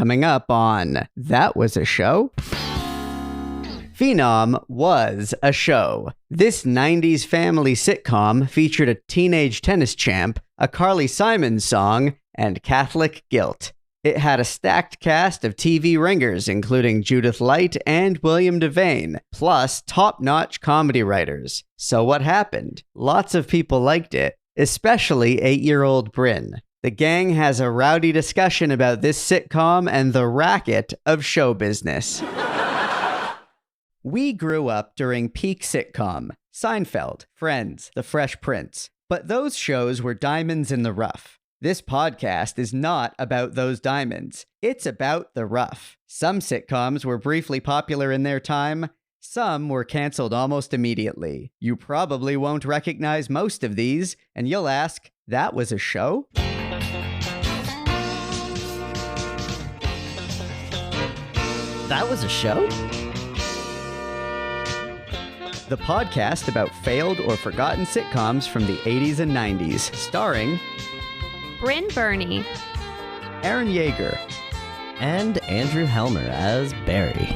Coming up on That Was a Show. Phenom was a show. This 90s family sitcom featured a teenage tennis champ, a Carly Simon song, and Catholic guilt. It had a stacked cast of TV ringers, including Judith Light and William Devane, plus top-notch comedy writers. So what happened? Lots of people liked it, especially 8-year-old Bryn. The gang has a rowdy discussion about this sitcom and the racket of show business. We grew up during peak sitcom, Seinfeld, Friends, The Fresh Prince. But those shows were diamonds in the rough. This podcast is not about those diamonds. It's about the rough. Some sitcoms were briefly popular in their time. Some were canceled almost immediately. You probably won't recognize most of these, and you'll ask, that was a show? That was a show? The podcast about failed or forgotten sitcoms from the 80s and 90s, starring Bryn Burney, Aaron Yeager, and Andrew Helmer as Barry.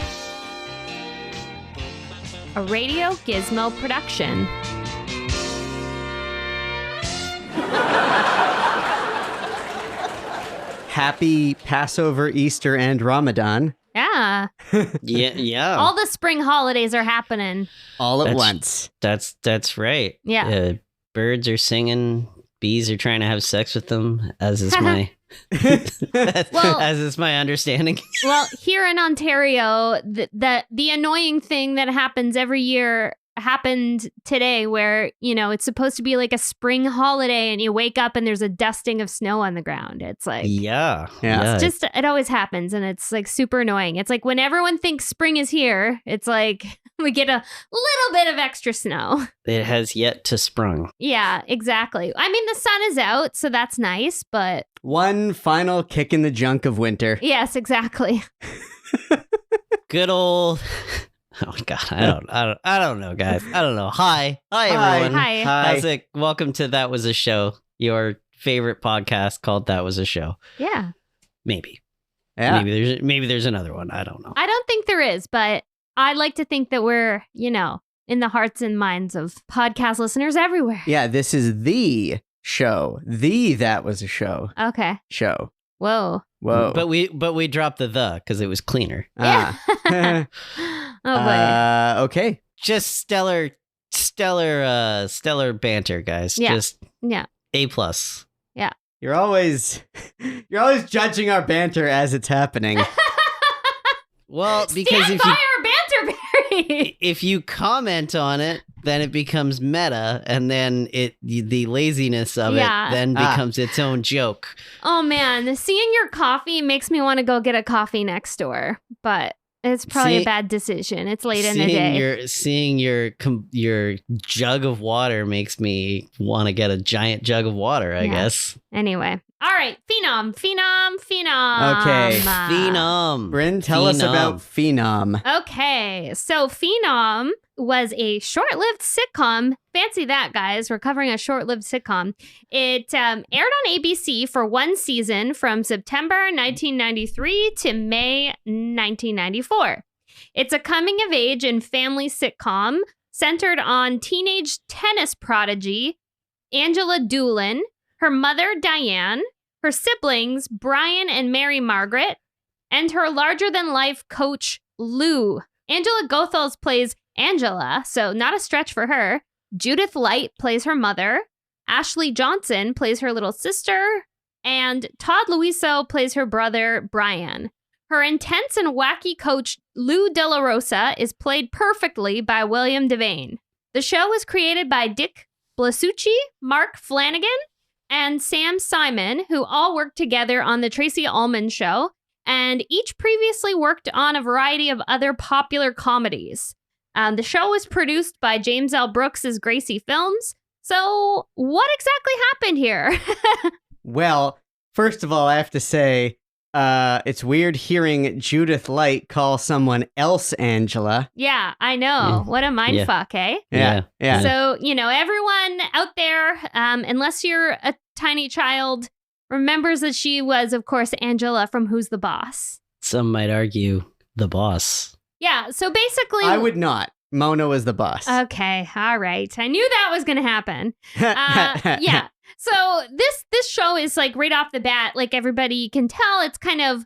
a Radio Gizmo production. Happy Passover, Easter, and Ramadan. Yeah. Yeah. All the spring holidays are happening. All at That's- once. That's right. Yeah. Birds are singing, bees are trying to have sex with them, as is my Well- as is my understanding. Well, here in Ontario, the annoying thing that happens every year happened today where, you know, it's supposed to be like a spring holiday and you wake up and there's a dusting of snow on the ground. It's like, Yeah. it's just, it always happens and it's like super annoying. It's like when everyone thinks spring is here, it's like we get a little bit of extra snow. It has yet to sprung. Yeah, exactly. I mean, the sun is out, so that's nice, but One final kick in the junk of winter. yes, exactly. Good old. Oh my god, I don't know, guys. I don't know. Hi everyone. Hi. How's it? Welcome to That Was a Show, your favorite podcast called That Was a Show. Yeah. Maybe. Yeah. Maybe there's another one. I don't know. I don't think there is, but I like to think that we're, you know, in the hearts and minds of podcast listeners everywhere. Yeah, this is the show. That was a show. Okay. Show. Whoa. Whoa. But we dropped the because it was cleaner. Yeah. Ah. Oh boy. Okay. Just stellar banter, guys. Yeah. Just Yeah. A+. You're always judging our banter as it's happening. Well, because Stand if by you our banter, Barry. if you comment on it, then it becomes meta, and then the laziness of Yeah. it then becomes its own joke. Oh man, seeing your coffee makes me want to go get a coffee next door, but it's probably a See- bad decision. It's late in the day. Seeing your jug of water makes me want to get a giant jug of water, I Yeah. guess. Anyway. All right. Phenom. Okay. Phenom. Bryn, tell us Phenom. about Phenom. Okay, so Phenom was a short-lived sitcom. Fancy that, guys. We're covering a short-lived sitcom. It aired on ABC for one season from September 1993 to May 1994. It's a coming-of-age and family sitcom centered on teenage tennis prodigy Angela Doolin, her mother, Diane, her siblings, Brian and Mary Margaret, and her larger-than-life coach, Lou. Angela Goethals plays Angela, so not a stretch for her. Judith Light plays her mother. Ashley Johnson plays her little sister. And Todd Luiso plays her brother, Brian. Her intense and wacky coach, Lou De La Rosa, is played perfectly by William Devane. The show was created by Dick Blasucci, Mark Flanagan, and Sam Simon, who all worked together on The Tracy Ullman Show, and each previously worked on a variety of other popular comedies. The show was produced by James L. Brooks' Gracie Films. So what exactly happened here? Well, first of all, I have to say, it's weird hearing Judith Light call someone else Angela. Yeah, I know. What a mindfuck, eh? Yeah. Yeah. So, you know, everyone out there, unless you're a tiny child remembers that she was, of course, Angela from Who's the Boss. Some might argue the boss. Yeah, so basically... I would not. Mona was the boss. Okay, all right. I knew that was going to happen. Yeah. So this show is like right off the bat, like everybody can tell, it's kind of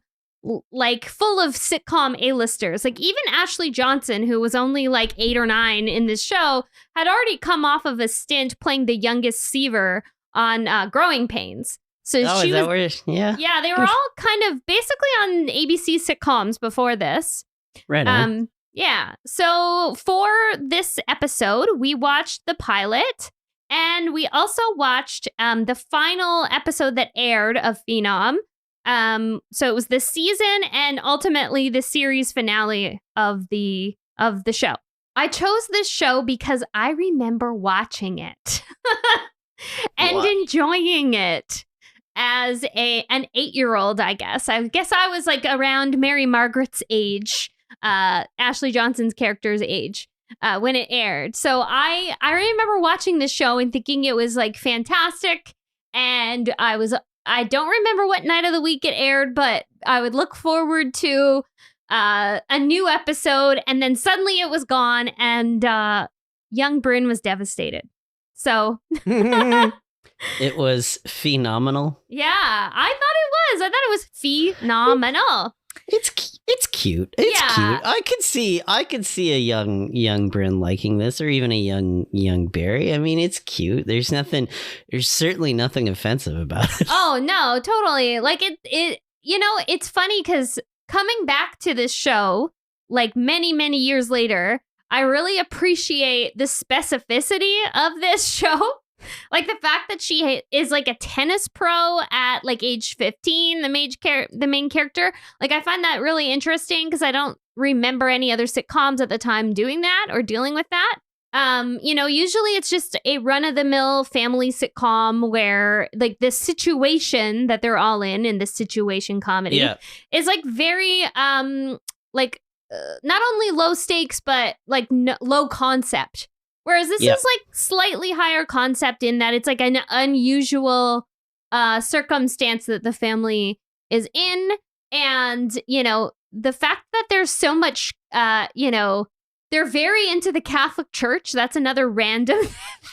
like full of sitcom A-listers. Like even Ashley Johnson, who was only like 8 or 9 in this show, had already come off of a stint playing the youngest Seaver on Growing Pains. So Oh, she is that was, where? Yeah. yeah, they were all kind of basically on ABC sitcoms before this. Right on. Yeah. So for this episode, we watched the pilot, and we also watched the final episode that aired of Phenom. So it was the season and ultimately the series finale of the show. I chose this show because I remember watching it and What? enjoying it as an 8-year-old, I guess. I guess I was like around Mary Margaret's age, Ashley Johnson's character's age, when it aired. So I remember watching this show and thinking it was like fantastic. And I don't remember what night of the week it aired, but I would look forward to a new episode, and then suddenly it was gone, and young Bryn was devastated. So It was phenomenal. yeah, I thought it was. I thought it was phenomenal. It's cute. It's Yeah. cute. I could see a young Bryn liking this, or even a young Barry. I mean, it's cute. There's certainly nothing offensive about it. Oh no, totally. Like it you know, it's funny because coming back to this show, like many years later, I really appreciate the specificity of this show. Like the fact that she is like a tennis pro at like age 15, the main character. Like I find that really interesting because I don't remember any other sitcoms at the time doing that or dealing with that. You know, usually it's just a run-of-the-mill family sitcom where like the situation that they're all in this situation comedy Yeah. is like very like not only low stakes but like low concept. Whereas this Yeah. is like slightly higher concept in that it's like an unusual circumstance that the family is in. And, you know, the fact that there's so much, you know, they're very into the Catholic Church. That's another random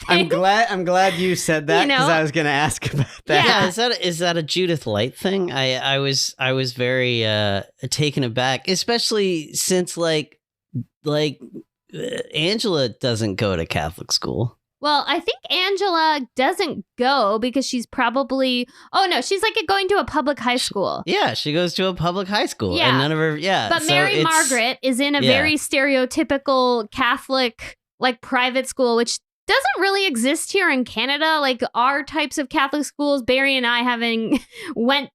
I'm thing. glad you said that You know? because I was going to ask about that. Yeah. Is that a Judith Light thing? I was very taken aback, especially since like Angela doesn't go to Catholic school. Well, I think Angela doesn't go because she's probably, oh no, she's like going to a public high school. Yeah, she goes to a public high school. Yeah. And none of her, yeah. But so Mary it's- Margaret is in a yeah. very stereotypical Catholic, like private school, which doesn't really exist here in Canada. Like our types of Catholic schools, Barry and I having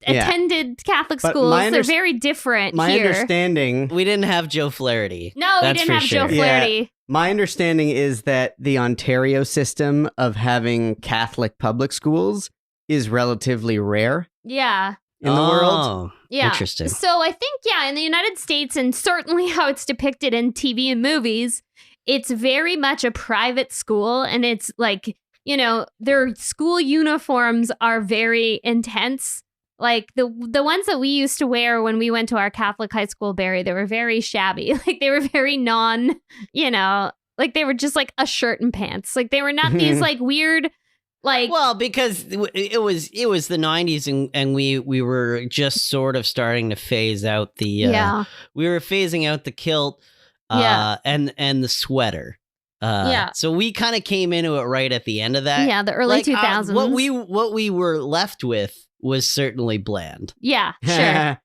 attended Catholic But schools, my they're very different My here. understanding We didn't have Joe Flaherty. No, we That's didn't for have Joe sure. Yeah. Flaherty. My understanding is that the Ontario system of having Catholic public schools is relatively rare Yeah. in the world. Oh, Yeah. Interesting. So I think, yeah, in the United States and certainly how it's depicted in TV and movies, it's very much a private school. And it's like, you know, their school uniforms are very intense. Like the ones that we used to wear when we went to our Catholic high school, Barry, they were very shabby. Like they were very you know, like they were just like a shirt and pants. Like they were not these like weird, like, Well, because it was the 90s and we were just sort of starting to phase out the yeah. we were phasing out the kilt Yeah. and the sweater. Yeah. So we kind of came into it right at the end of that. Yeah, the early 2000s. What we were left with was certainly bland. Yeah, sure.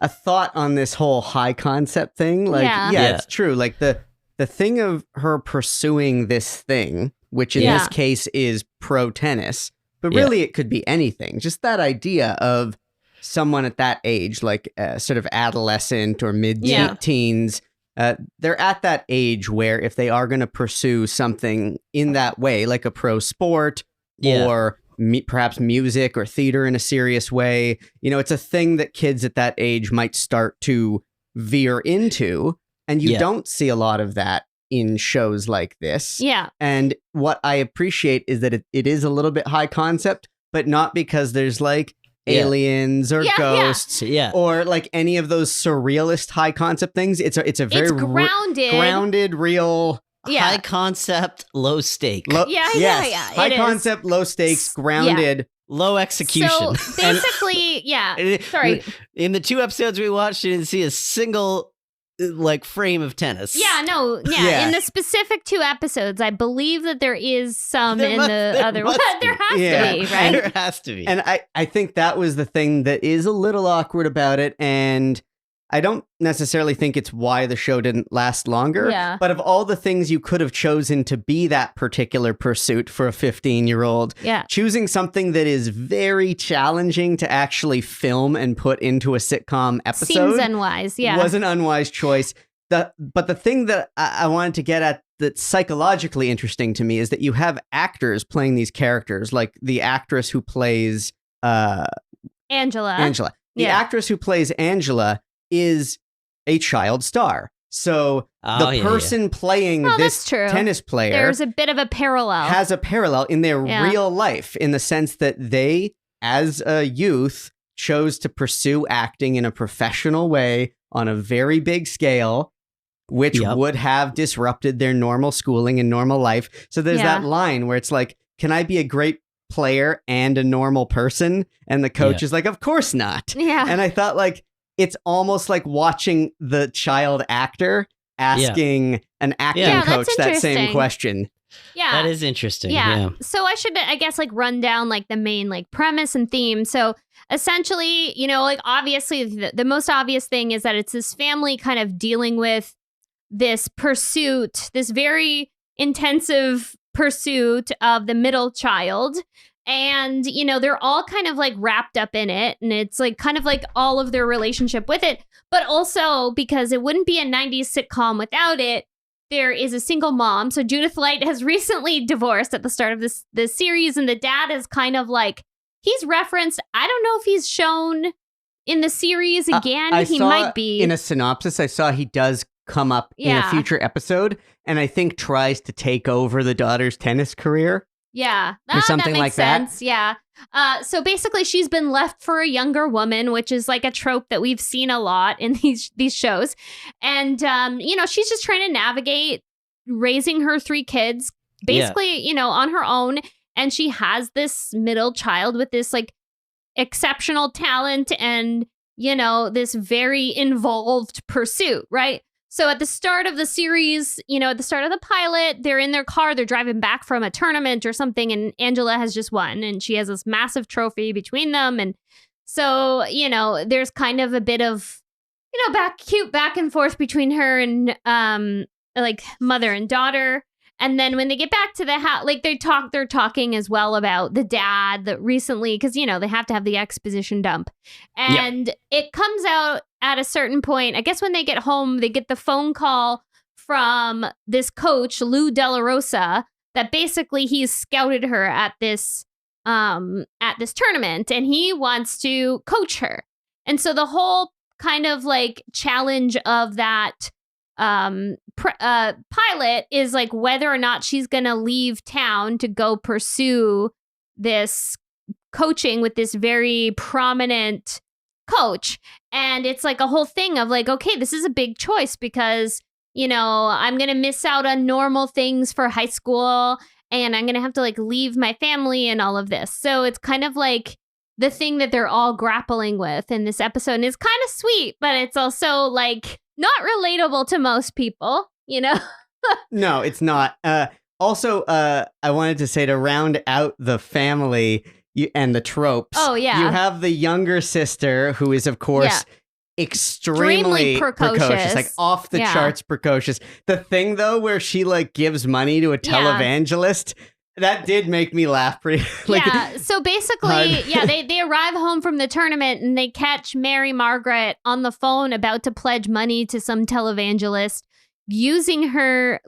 A thought on this whole high concept thing. Like, Yeah. Yeah. it's true. Like the thing of her pursuing this thing, which in Yeah. this case is pro tennis, but Yeah. really it could be anything. Just that idea of someone at that age, like sort of adolescent or Yeah. mid-teens, they're at that age where if they are going to pursue something in that way, like a pro sport Yeah. or perhaps music or theater in a serious way, you know, it's a thing that kids at that age might start to veer into. And you Yeah. don't see a lot of that in shows like this. Yeah. And what I appreciate is that it is a little bit high concept, but not because there's like Yeah. aliens or Yeah, yeah. ghosts Yeah. or like any of those surrealist high concept things. It's a very It's grounded. grounded, real. Yeah. High concept, low stake. Yeah, yes, yeah, high it is. concept, low stakes, grounded. Low execution. So basically, yeah. Sorry. In the 2 episodes we watched, you didn't see a single like frame of tennis. Yeah, no, yeah. Yeah. In the specific 2 episodes, I believe that there is some There in must- the there other must one. be. There has Yeah. to be, right? There has to be. And I think that was the thing that is a little awkward about it. And I don't necessarily think it's why the show didn't last longer. Yeah. But of all the things you could have chosen to be that particular pursuit for a 15-year-old, Yeah. choosing something that is very challenging to actually film and put into a sitcom episode Seems unwise. Yeah. was an unwise choice. But the thing that I wanted to get at that's psychologically interesting to me is that you have actors playing these characters, like the actress who plays Angela. Angela. The Yeah. actress who plays Angela is a child star. So Oh, the yeah, person playing Oh, this that's true. tennis player There's a bit of a parallel. has a parallel in their Yeah. real life in the sense that they, as a youth, chose to pursue acting in a professional way on a very big scale, which Yep. would have disrupted their normal schooling and normal life. So there's Yeah. that line where it's like, can I be a great player and a normal person? And the coach is like, of course not. yeah. And I thought like, it's almost like watching the child actor asking an acting Yeah, coach that's that same interesting. question. Yeah. That is interesting. Yeah. Yeah. So I should, I guess, like run down like the main like premise and theme. So essentially, you know, like obviously the most obvious thing is that it's this family kind of dealing with this pursuit, this very intensive pursuit of the middle child. And, you know, they're all kind of like wrapped up in it. And it's like kind of like all of their relationship with it. But also because it wouldn't be a 90s sitcom without it, there is a single mom. So Judith Light has recently divorced at the start of this series. And the dad is kind of like, he's referenced. I don't know if he's shown in the series again. I He saw might be. in a synopsis. I saw he does come up in a Yeah. future episode, and I think tries to take over the daughter's tennis career. Yeah, Or something that like makes that. sense. Yeah. So basically, she's been left for a younger woman, which is like a trope that we've seen a lot in these shows. And you know, she's just trying to navigate raising her 3 kids, basically, you know, on her own. And she has this middle child with this like exceptional talent and, you know, this very involved pursuit, right? So at the start of the series, you know, at the start of the pilot, they're in their car, they're driving back from a tournament or something, and Angela has just won, and she has this massive trophy between them. And so, you know, there's kind of a bit of, you know, cute back and forth between her and like mother and daughter. And then when they get back to the house, like they're talking as well about the dad that recently, because, you know, they have to have the exposition dump. And it comes out at a certain point, I guess when they get home, they get the phone call from this coach, Lou Della Rosa, that basically he's scouted her at this tournament and he wants to coach her. And so the whole kind of like challenge of that pilot is like whether or not she's gonna leave town to go pursue this coaching with this very prominent coach. And it's like a whole thing of like, okay, this is a big choice because, you know, I'm gonna miss out on normal things for high school and I'm gonna have to like leave my family and all of this. So it's kind of like the thing that they're all grappling with in this episode. And it's kind of sweet, but it's also like not relatable to most people, you know? No, it's not. Also, I wanted to say to round out the family and the tropes. Oh, yeah. You have the younger sister who is, of course, extremely precocious, like off the charts precocious. The thing, though, where she like gives money to a televangelist, that did make me laugh pretty. Yeah. So basically, they arrive home from the tournament and they catch Mary Margaret on the phone about to pledge money to some televangelist using her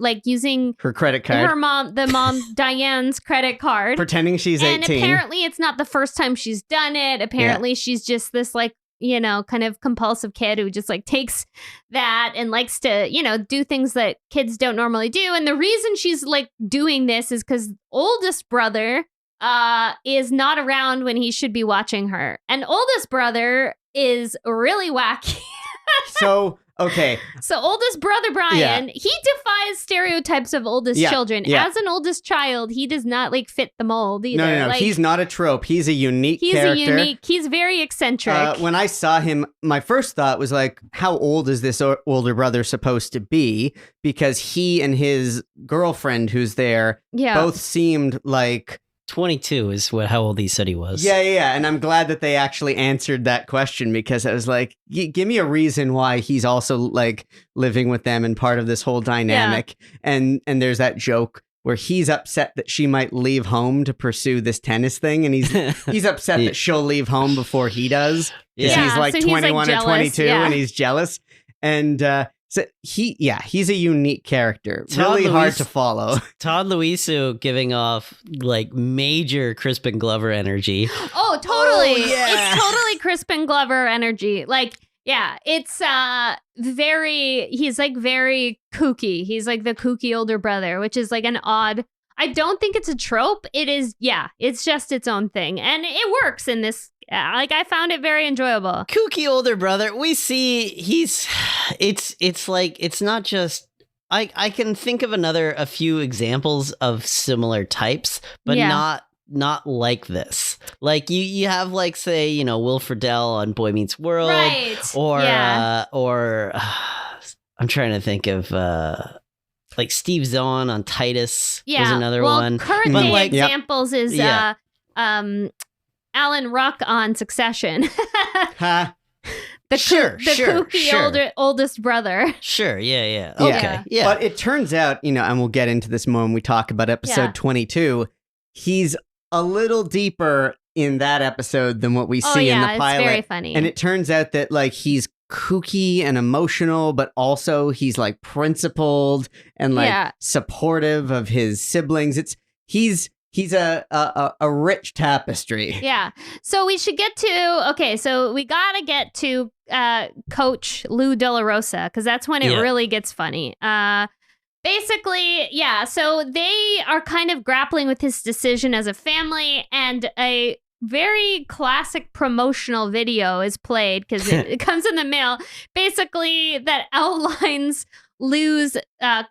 credit card, the mom Diane's credit card, pretending she's 18. And apparently it's not the first time she's done it. Apparently she's just this like, you know, kind of compulsive kid who just like takes that and likes to, you know, do things that kids don't normally do. And the reason she's like doing this is because oldest brother is not around when he should be watching her. And oldest brother is really wacky. So, okay. So oldest brother Brian, he defies stereotypes of oldest children. Yeah. As an oldest child, he does not like fit the mold either. No. Like, He's not a trope. He's a unique character. He's very eccentric. When I saw him, my first thought was like, how old is this older brother supposed to be? Because he and his girlfriend who's there both seemed like 22 is how old he said he was. Yeah. And I'm glad that they actually answered that question, because I was like, give me a reason why he's also like living with them and part of this whole dynamic. And there's that joke where he's upset that she might leave home to pursue this tennis thing. And he's upset that she'll leave home before he does. Because he's like so 21 he's, like, or 22 jealous, and he's jealous. And so he's a unique character. Todd Really hard Louise- to follow. Todd Luiso giving off like major Crispin Glover energy. Oh, totally. Oh, yeah. It's totally Crispin Glover energy. Like, yeah, it's he's like very kooky. He's like the kooky older brother, which is like an odd, I don't think it's a trope. It is, it's just its own thing. And it works in this. Like, I found it very enjoyable. Kooky older brother. We see it's like, it's not just, I can think of a few examples of similar types, but not like this. Like you have like, say, you know, Will Friedle on Boy Meets World, Right. or I'm trying to think of like Steve Zahn on Titus was another one. Current But day like, examples is Alan Ruck on Succession. Huh? The Sure, kooky oldest brother. Sure, yeah. Yeah. Okay, yeah. But it turns out, you know, and we'll get into this more when we talk about episode 22, he's a little deeper in that episode than what we see in the pilot. It's very funny. And it turns out that like he's kooky and emotional, but also he's like principled and like supportive of his siblings. He's a rich tapestry. Yeah. So we should get to, so we got to get to Coach Lou De La Rosa, because that's when it really gets funny. Basically, so they are kind of grappling with his decision as a family, and a very classic promotional video is played because it comes in the mail, basically that outlines Lou's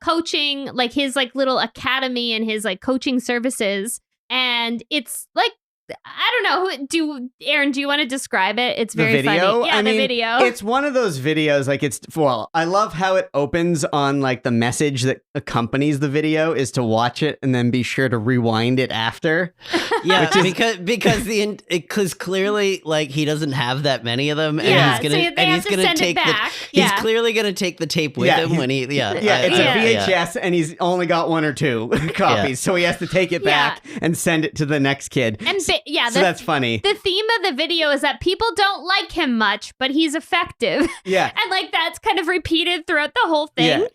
coaching, like his like little academy and his like coaching services. And it's like, I don't know. Aaron, do you want to describe it? It's very funny. Yeah, the video. It's one of those videos, like I love how it opens on like the message that accompanies the video is to watch it and then be sure to rewind it after. Yeah, because clearly like he doesn't have that many of them, and he's gonna take he's clearly gonna take the tape with him when it's a VHS and he's only got one or two copies, so he has to take it back and send it to the next kid. And so that's funny. The theme of the video is that people don't like him much, but he's effective. Yeah, and like that's kind of repeated throughout the whole thing.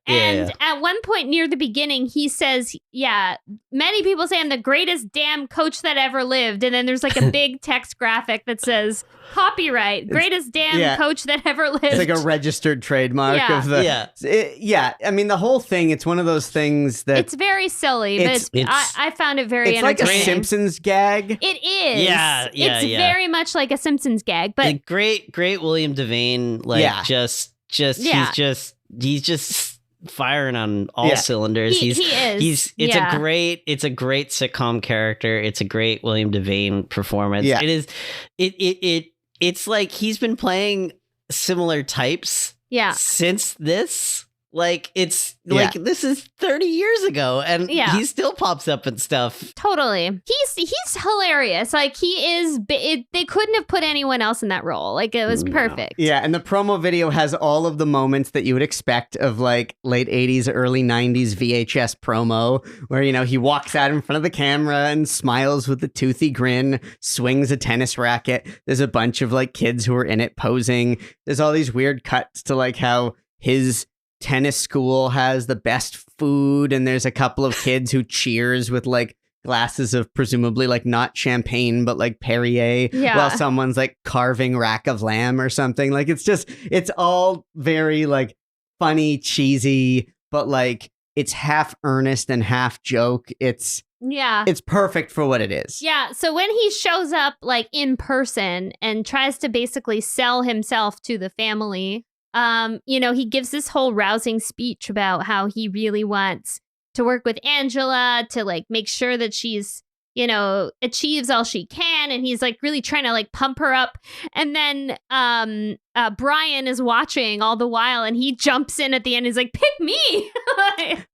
And at one point near the beginning, he says, many people say I'm the greatest damn coach that ever lived. And then there's like a big text graphic that says, copyright, greatest damn coach that ever lived. It's like a registered trademark of the... I mean, the whole thing, it's one of those things that... It's very silly, but I found it very entertaining. It's like a Simpsons gag. It is. It's very much like a Simpsons gag, but... And great William Devane, he's just firing on all cylinders. He is. It's a great sitcom character. It's a great William Devane performance. Yeah. It is. It's like he's been playing similar types since this. Like it's like this is 30 years ago, and he still pops up and stuff. Totally, he's hilarious. Like he is. They couldn't have put anyone else in that role. Like it was perfect. Yeah, and the promo video has all of the moments that you would expect of like late 80s, early 90s VHS promo, where he walks out in front of the camera and smiles with a toothy grin, swings a tennis racket. There's a bunch of like kids who are in it posing. There's all these weird cuts to like how his tennis school has the best food, and there's a couple of kids who cheers with like glasses of presumably like not champagne but like Perrier while someone's like carving rack of lamb or something. Like it's all very like funny, cheesy, but like it's half earnest and half joke. It's Yeah. It's perfect for what it is. Yeah. So when he shows up like in person and tries to basically sell himself to the family, he gives this whole rousing speech about how he really wants to work with Angela to like make sure that she's, achieves all she can. And he's like really trying to like pump her up. And then Brian is watching all the while and he jumps in at the end. He's like, pick me.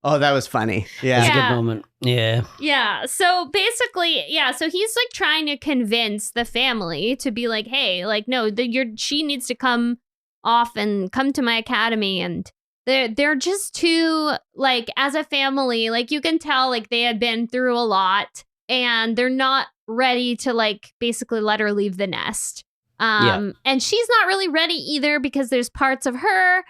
Oh, that was funny. Yeah. That's a good moment. Yeah. Yeah. So basically, so he's like trying to convince the family to be like, hey, like, no, she needs to come off and come to my academy. And they're just too, like, as a family, like you can tell like they had been through a lot and they're not ready to like basically let her leave the nest. And she's not really ready either because there's parts of her,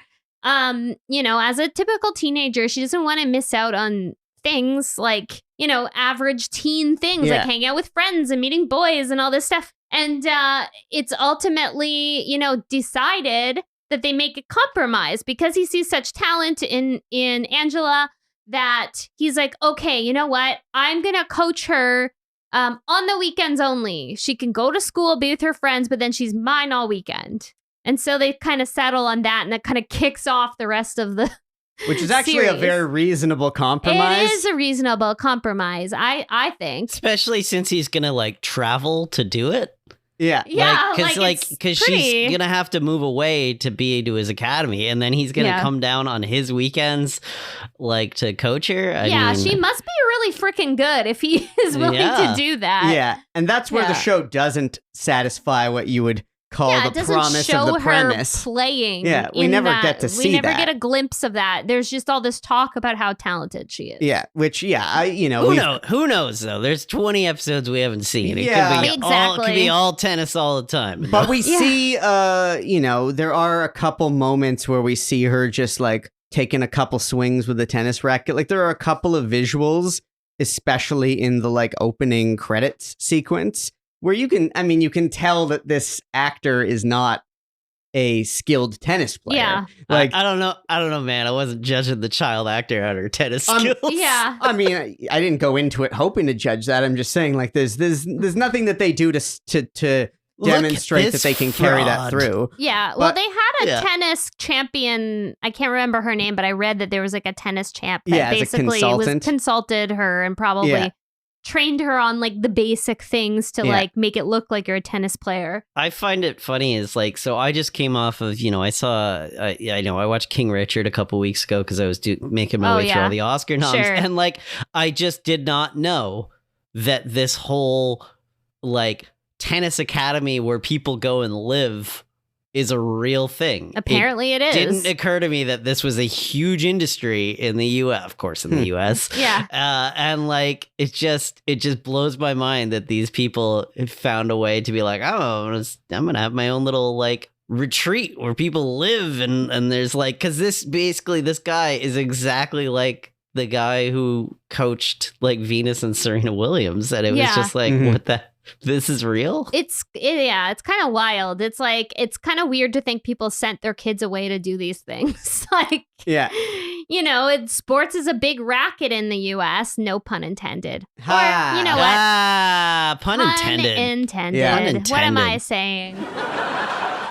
as a typical teenager, she doesn't want to miss out on things like, average teen things like hanging out with friends and meeting boys and all this stuff. And it's ultimately, decided that they make a compromise because he sees such talent in Angela that he's like, okay, you know what? I'm going to coach her on the weekends only. She can go to school, be with her friends, but then she's mine all weekend. And so they kind of settle on that, and that kind of kicks off the rest of the which is actually series. A very reasonable compromise. It is a reasonable compromise, I think. Especially since he's going to like travel to do it. Yeah. Because she's going to have to move away to be to his academy, and then he's going to come down on his weekends like to coach her. I mean, she must be really freaking good if he is willing to do that. Yeah. And that's where the show doesn't satisfy what you would call the promise of the premise. Playing. Yeah, we never get to see that. We never get a glimpse of that. There's just all this talk about how talented she is. Yeah, which who knows though? There's 20 episodes we haven't seen. It could be all tennis all the time. But we see there are a couple moments where we see her just like taking a couple swings with a tennis racket. Like there are a couple of visuals, especially in the like opening credits sequence, where you can tell that this actor is not a skilled tennis player. Yeah. Like I don't know, man. I wasn't judging the child actor on her tennis skills. Yeah. I mean, I didn't go into it hoping to judge that. I'm just saying, like, there's nothing that they do to demonstrate that they can carry that through. Yeah. Well, they had a tennis champion. I can't remember her name, but I read that there was like a tennis champ that basically consulted her and probably trained her on like the basic things to like make it look like you're a tennis player. I find it funny is like, so I just came off of, I watched King Richard a couple weeks ago because I was making my way through all the Oscar noms. Sure. And like, I just did not know that this whole like tennis academy where people go and live is a real thing. Apparently it is. Didn't occur to me that this was a huge industry in the U.S. Of course, in the U.S. Yeah. And like, it just blows my mind that these people have found a way to be like, oh, I'm going to have my own little like retreat where people live. And there's like, because this guy is exactly like the guy who coached like Venus and Serena Williams. And it was just like, what the... This is real? It's kind of wild. It's like, it's kind of weird to think people sent their kids away to do these things. Like, sports is a big racket in the U.S., no pun intended. Or, you know what? Pun intended. Yeah. Pun intended. What am I saying?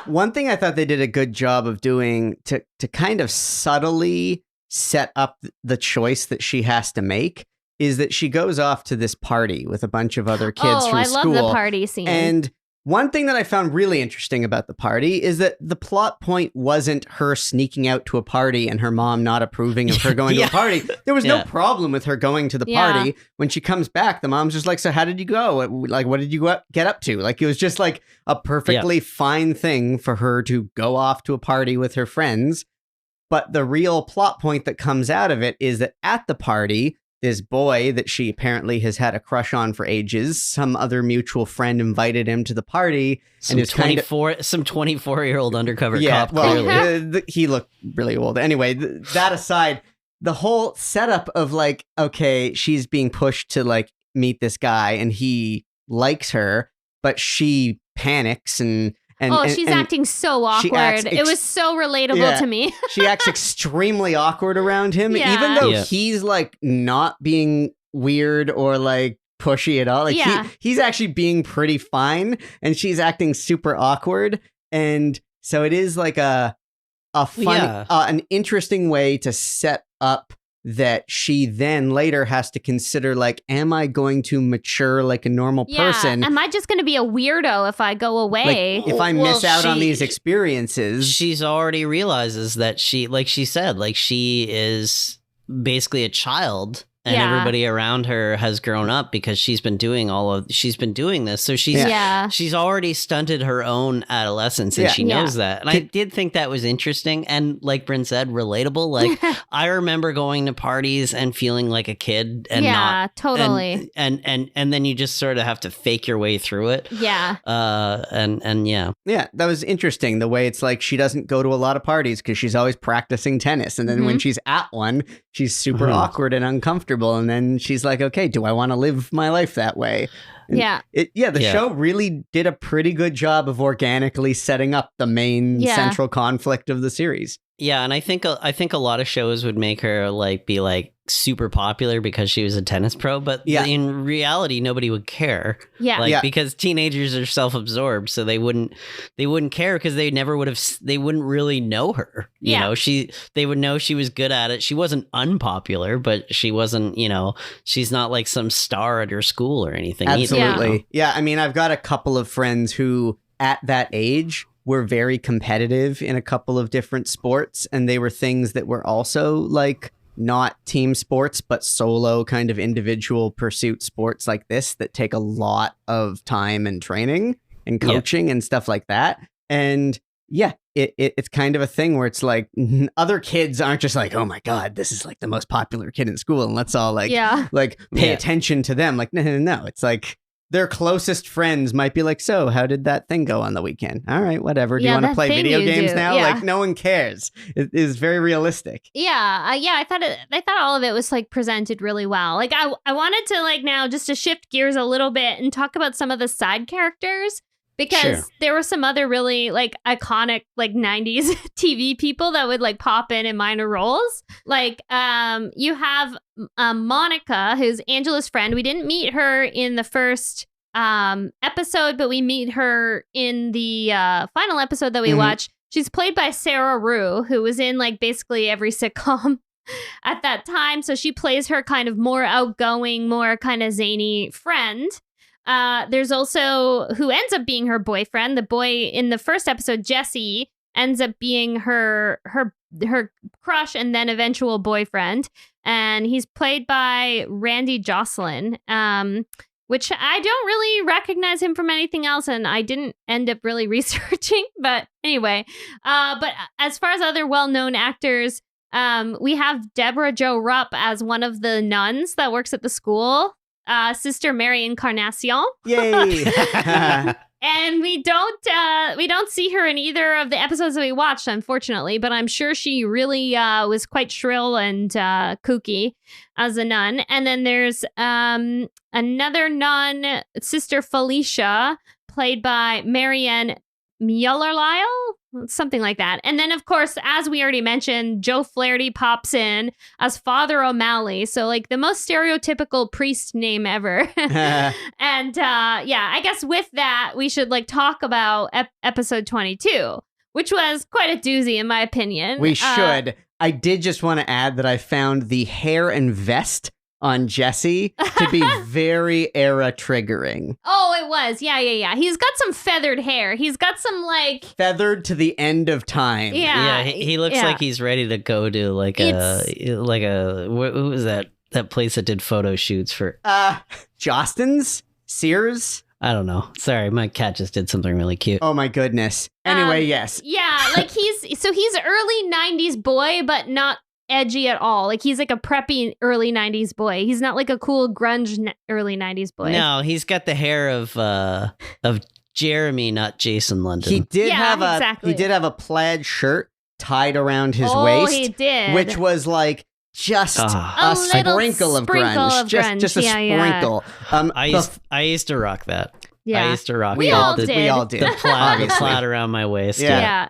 One thing I thought they did a good job of doing to kind of subtly set up the choice that she has to make is that she goes off to this party with a bunch of other kids from school. I love the party scene. And one thing that I found really interesting about the party is that the plot point wasn't her sneaking out to a party and her mom not approving of her going to a party. There was no problem with her going to the party. When she comes back, the mom's just like, so how did you go? Like, what did you get up to? Like, it was just like a perfectly fine thing for her to go off to a party with her friends. But the real plot point that comes out of it is that at the party, this boy that she apparently has had a crush on for ages, some other mutual friend invited him to the party. Some 24-year-old undercover cop, clearly. He looked really old. Anyway, that aside, the whole setup of like, okay, she's being pushed to like meet this guy and he likes her, but she panics and she's acting so awkward. It was so relatable to me. She acts extremely awkward around him, even though he's like not being weird or like pushy at all. Like he's actually being pretty fine, and she's acting super awkward. And so it is like a funny, an interesting way to set up that she then later has to consider, like, am I going to mature like a normal person? Am I just going to be a weirdo if I go away? Like, if I miss out on these experiences? She's already realizes that she, like she said, like she is basically a child. And everybody around her has grown up because she's been doing this. So she's already stunted her own adolescence, and she knows that. And I did think that was interesting. And like Bryn said, relatable. Like I remember going to parties and feeling like a kid and not totally. And then you just sort of have to fake your way through it. Yeah. Yeah, that was interesting. The way it's like she doesn't go to a lot of parties because she's always practicing tennis. And then when she's at one, she's super awkward and uncomfortable. And then she's like, okay, do I want to live my life that way? And the show really did a pretty good job of organically setting up the main central conflict of the series. Yeah, and I think a lot of shows would make her be super popular because she was a tennis pro, but in reality nobody would care. Because teenagers are self-absorbed, so they wouldn't care because they wouldn't really know her. You know, they would know she was good at it. She wasn't unpopular, but she wasn't, she's not like some star at her school or anything. Absolutely. Yeah, I mean, I've got a couple of friends who at that age were very competitive in a couple of different sports, and they were things that were also like not team sports, but solo kind of individual pursuit sports like this that take a lot of time and training and coaching and stuff like that. And it's kind of a thing where it's like other kids aren't just like, oh my God, this is like the most popular kid in school and let's all pay attention to them. Like, no. It's like their closest friends might be like, so how did that thing go on the weekend? All right, whatever. Do you want to play video games now? Yeah. Like, no one cares. It is very realistic. I thought all of it was like presented really well. Like I wanted to like now just to shift gears a little bit and talk about some of the side characters, because there were some other really like iconic like 90s TV people that would like pop in minor roles. Like you have Monica, who's Angela's friend. We didn't meet her in the first episode, but we meet her in the final episode that we watched. She's played by Sarah Rue, who was in like basically every sitcom at that time. So she plays her kind of more outgoing, more kind of zany friend. There's also who ends up being her boyfriend. The boy in the first episode, Jesse, ends up being her crush and then eventual boyfriend. And he's played by Randy Jocelyn, which I don't really recognize him from anything else. And I didn't end up really researching. But anyway, but as far as other well-known actors, we have Deborah Jo Rupp as one of the nuns that works at the school. Sister Mary Encarnacion. Yay! And we don't see her in either of the episodes that we watched, unfortunately, but I'm sure she really was quite shrill and kooky as a nun. And then there's another nun, Sister Felicia, played by Marianne Mueller-Lyle, something like that. And then, of course, as we already mentioned, Joe Flaherty pops in as Father O'Malley. So, like, the most stereotypical priest name ever. And, I guess with that, we should, like, talk about episode 22, which was quite a doozy, in my opinion. We should. I did just want to add that I found the hair and vest on Jesse to be very era triggering. Oh, it was. Yeah. He's got some feathered hair. He's got some like feathered to the end of time. Yeah. He looks like he's ready to go to what was that place that did photo shoots for Jostens? Sears? I don't know. Sorry, my cat just did something really cute. Oh my goodness. Anyway, yes. Yeah, like he's early 90s boy, but not edgy at all. Like he's like a preppy early 90s boy. He's not like a cool grunge early 90s boy. No, he's got the hair of Jeremy, not Jason London. He did have a plaid shirt tied around his waist. He did. Which was like just a sprinkle of grunge. Just a sprinkle. I used to rock that. Yeah. I used to rock We all did. We all did. The plaid around my waist. Yeah.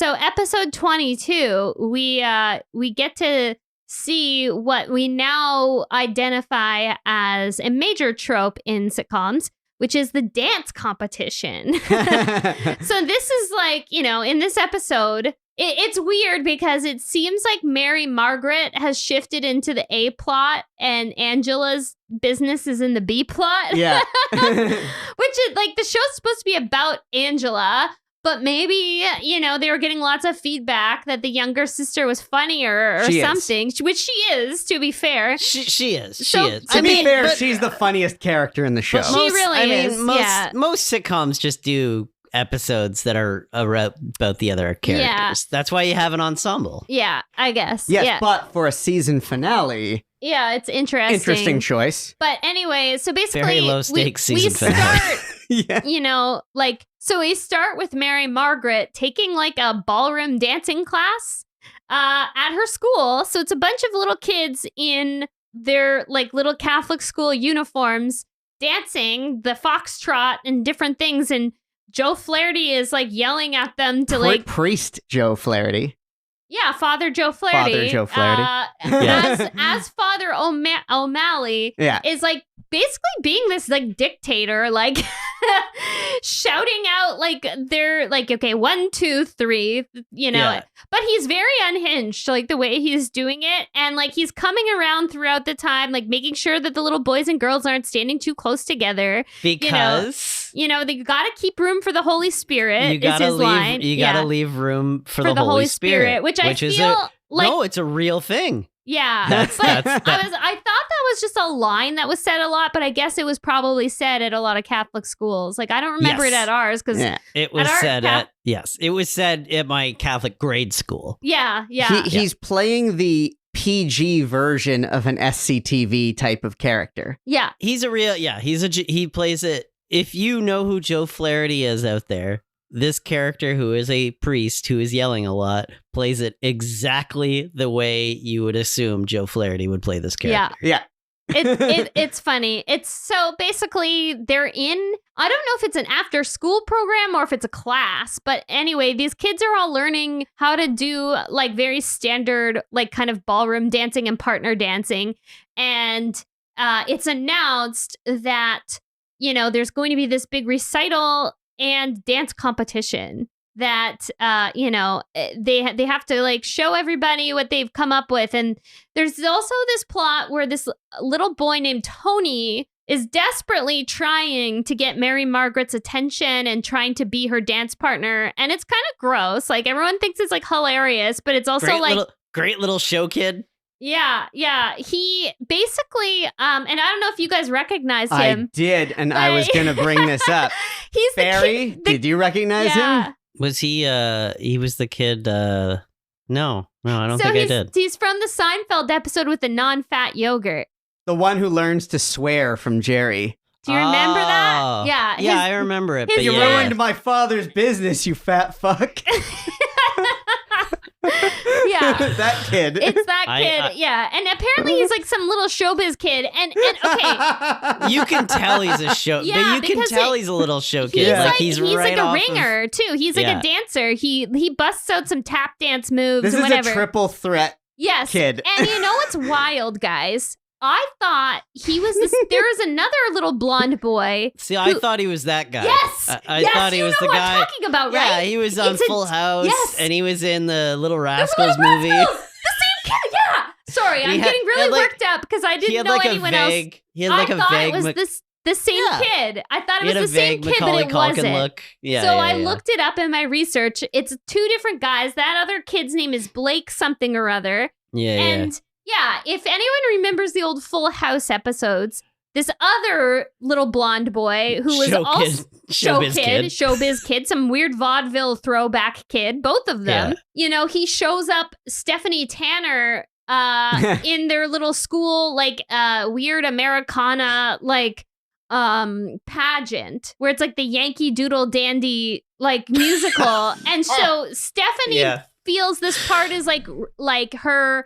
So episode 22, we get to see what we now identify as a major trope in sitcoms, which is the dance competition. So this is like, in this episode, it's weird because it seems like Mary Margaret has shifted into the A plot and Angela's business is in the B plot. Yeah. Which is like, the show's supposed to be about Angela, but maybe, they were getting lots of feedback that the younger sister was funnier or something, which she is, to be fair. She is. To be fair, she's the funniest character in the show. She really is. Most sitcoms just do episodes that are about the other characters. Yeah. That's why you have an ensemble. Yeah, I guess. Yes, yeah. But for a season finale... Yeah, it's interesting. Interesting choice. But anyway, so basically... Very low stakes season finale. So we start with Mary Margaret taking like a ballroom dancing class at her school. So it's a bunch of little kids in their like little Catholic school uniforms dancing the foxtrot and different things. And Joe Flaherty is like yelling at them to Priest Joe Flaherty. Yeah, Father Joe Flaherty. As Father O'Malley is like basically being this like dictator, like shouting out like they're like, okay, 1, 2, 3, but he's very unhinged, like the way he's doing it. And like he's coming around throughout the time, like making sure that the little boys and girls aren't standing too close together. Because they gotta keep room for the Holy Spirit. You gotta leave room for the Holy Spirit, which I feel no, it's a real thing. Yeah, I thought that was just a line that was said a lot, but I guess it was probably said at a lot of Catholic schools. Like I don't remember it at ours because it was it was said at my Catholic grade school. Yeah. He's playing the PG version of an SCTV type of character. Yeah, he plays it. If you know who Joe Flaherty is out there, this character who is a priest who is yelling a lot plays it exactly the way you would assume Joe Flaherty would play this character. Yeah. It's funny. It's so basically they're in, I don't know if it's an after school program or if it's a class, but anyway, these kids are all learning how to do like very standard, like kind of ballroom dancing and partner dancing. And it's announced that, there's going to be this big recital and dance competition that they have to like show everybody what they've come up with. And there's also this plot where this little boy named Tony is desperately trying to get Mary Margaret's attention and trying to be her dance partner, and it's kind of gross. Like everyone thinks it's like hilarious, but it's also great little show kid. Yeah. He basically, and I don't know if you guys recognize him. I did, and I was going to bring this up. He's Barry. Did you recognize him? Was he? He was the kid. No, I don't think I did. He's from the Seinfeld episode with the non-fat yogurt. The one who learns to swear from Jerry. Do you remember that? Yeah. Yeah, I remember it. You ruined my father's business, you fat fuck. Yeah. That kid. It's that kid, yeah. And apparently he's like some little showbiz kid. And okay. You can tell he's a show, but you can tell he's a little show kid. He's like a ringer, too. He's like a dancer. He busts out some tap dance moves this and whatever. This is a triple threat kid. And you know what's wild, guys? I thought he was this. There was another little blonde boy. See, I thought he was that guy. Yes, I thought he was the guy. I'm talking about, right? Yeah, he was on Full House, and he was in the Little Rascals movie. The same kid. Yeah. Sorry, I'm getting really worked up because I didn't know anyone else. He had like a vague. It was the same kid. I thought it was the same kid, but it wasn't. Look. Yeah, so I looked it up in my research. It's two different guys. That other kid's name is Blake something or other. Yeah, if anyone remembers the old Full House episodes, this other little blonde boy who was also showbiz kid, some weird vaudeville throwback kid, both of them. Yeah. He shows up Stephanie Tanner in their little school, like weird Americana, like pageant where it's like the Yankee Doodle Dandy like musical. And so Stephanie feels this part is like her.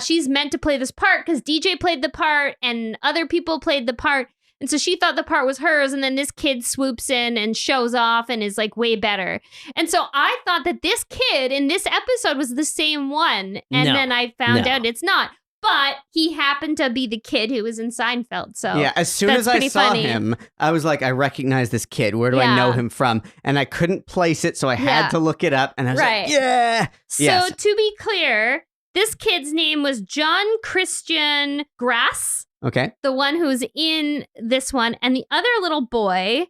She's meant to play this part because DJ played the part and other people played the part. And so she thought the part was hers. And then this kid swoops in and shows off and is like way better. And so I thought that this kid in this episode was the same one. And then I found out it's not. But he happened to be the kid who was in Seinfeld. So yeah, as soon as I saw him, I was like, I recognize this kid. Where do I know him from? And I couldn't place it, so I had to look it up. And I was like, yeah. So to be clear, this kid's name was John Christian Grass. Okay. The one who's in this one. And the other little boy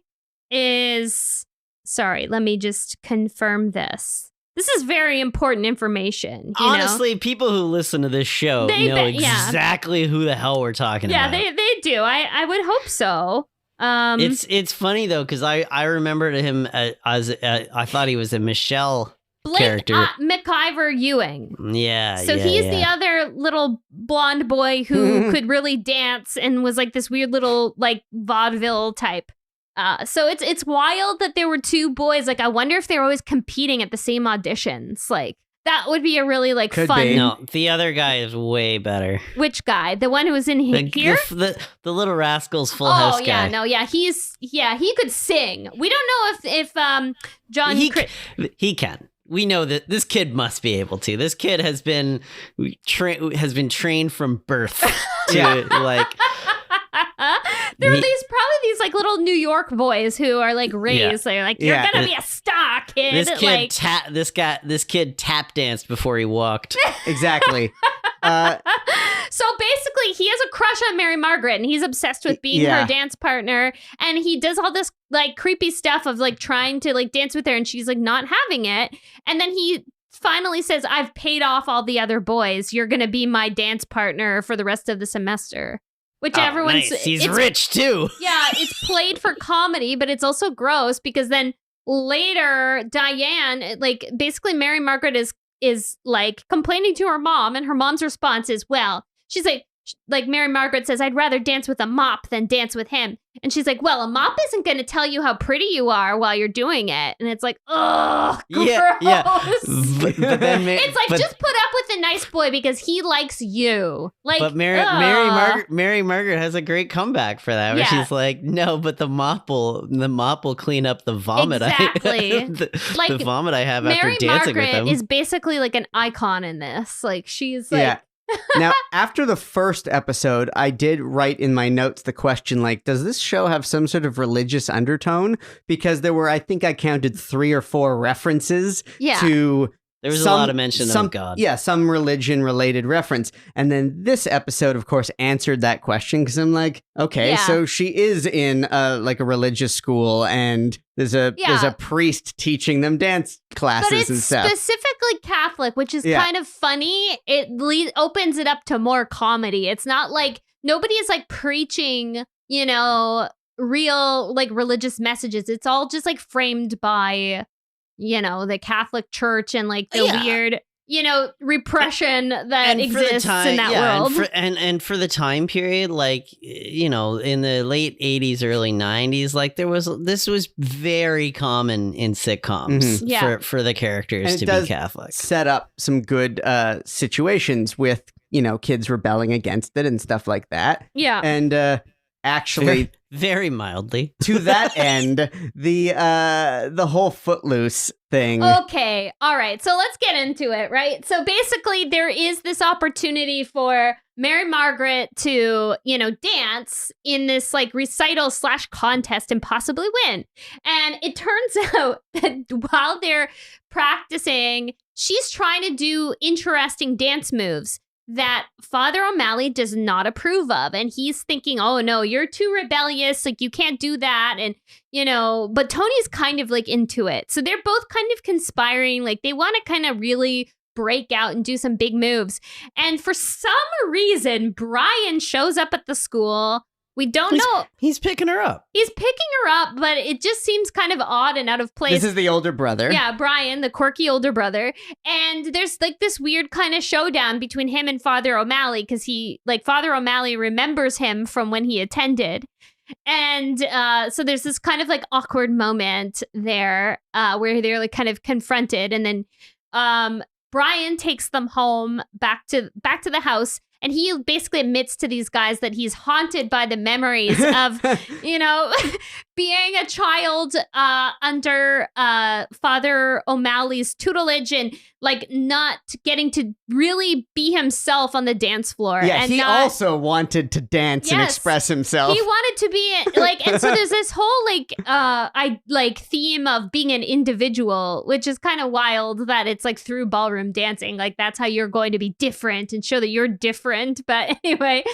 is... Sorry, let me just confirm this. This is very important information. Honestly, people who listen to this show know exactly who the hell we're talking about. Yeah, they do. I would hope so. It's funny though, because I remembered him as I thought he was a Michelle character. McIver Ewing. Yeah. So he's the other little blonde boy who could really dance and was like this weird little like vaudeville type. So it's wild that there were two boys. Like, I wonder if they were always competing at the same auditions. Like, that would be a really like Could fun. Be. No, the other guy is way better. Which guy? The one who was in here? The Little Rascals Full House guy. He could sing. We don't know if John he can. We know that this kid must be able to. This kid has been trained from birth to like. There are probably these like little New York boys who are like raised. They're like, you're gonna be a star, kid. This kid tap danced before he walked. Exactly. So basically, he has a crush on Mary Margaret, and he's obsessed with being her dance partner. And he does all this like creepy stuff of like trying to like dance with her, and she's like not having it. And then he finally says, "I've paid off all the other boys. You're gonna be my dance partner for the rest of the semester." Which everyone's... Nice. He's rich, too. Yeah, it's played for comedy, but it's also gross because then later, Diane, like, basically Mary Margaret is like, complaining to her mom, and her mom's response is, well, she's like Mary Margaret says, I'd rather dance with a mop than dance with him. And she's like, well, a mop isn't going to tell you how pretty you are while you're doing it. And it's like, ugh, gross. Yeah. But then it's like, just put up with the nice boy because he likes you. Like, but Mary Margaret has a great comeback for that, where she's like, no, but the mop will clean up the vomit. Exactly. The vomit I have after dancing Margaret with him. Mary Margaret is basically like an icon in this. Like, she's like... Yeah. Now, after the first episode, I did write in my notes the question, like, does this show have some sort of religious undertone? Because there were, I think I counted 3 or 4 references to... There was a lot of mention of God. Yeah, some religion-related reference. And then this episode, of course, answered that question, because I'm like, okay, so she is in like a religious school, and there's a priest teaching them dance classes and stuff. But it's specifically Catholic, which is kind of funny. It opens it up to more comedy. It's not like, nobody is like preaching, real like religious messages. It's all just like framed by... the Catholic Church and like the weird, repression that exists in that world. And for the time period, like, in the late 80s, early 90s, like this was very common in sitcoms for the characters to be Catholic. Set up some good situations with, kids rebelling against it and stuff like that. Yeah. And actually... Very mildly. To that end, the whole Footloose thing. Okay, all right. So let's get into it, right? So basically, there is this opportunity for Mary Margaret to, dance in this like recital / contest and possibly win. And it turns out that while they're practicing, she's trying to do interesting dance moves that Father O'Malley does not approve of. And he's thinking, oh no, you're too rebellious. Like, you can't do that. And, but Tony's kind of like into it. So they're both kind of conspiring. Like, they want to kind of really break out and do some big moves. And for some reason, Brian shows up at the school. We don't know. He's picking her up. He's picking her up, but it just seems kind of odd and out of place. This is the older brother. Yeah, Brian, the quirky older brother. And there's like this weird kind of showdown between him and Father O'Malley, because Father O'Malley remembers him from when he attended. And so there's this kind of like awkward moment there where they're like kind of confronted. And then Brian takes them home back to the house. And he basically admits to these guys that he's haunted by the memories of, being a child under Father O'Malley's tutelage and like not getting to really be himself on the dance floor. Yeah, and he also wanted to dance and express himself. He wanted to be like, and so there's this whole theme of being an individual, which is kind of wild that it's like through ballroom dancing. Like that's how you're going to be different and show that you're different. But anyway.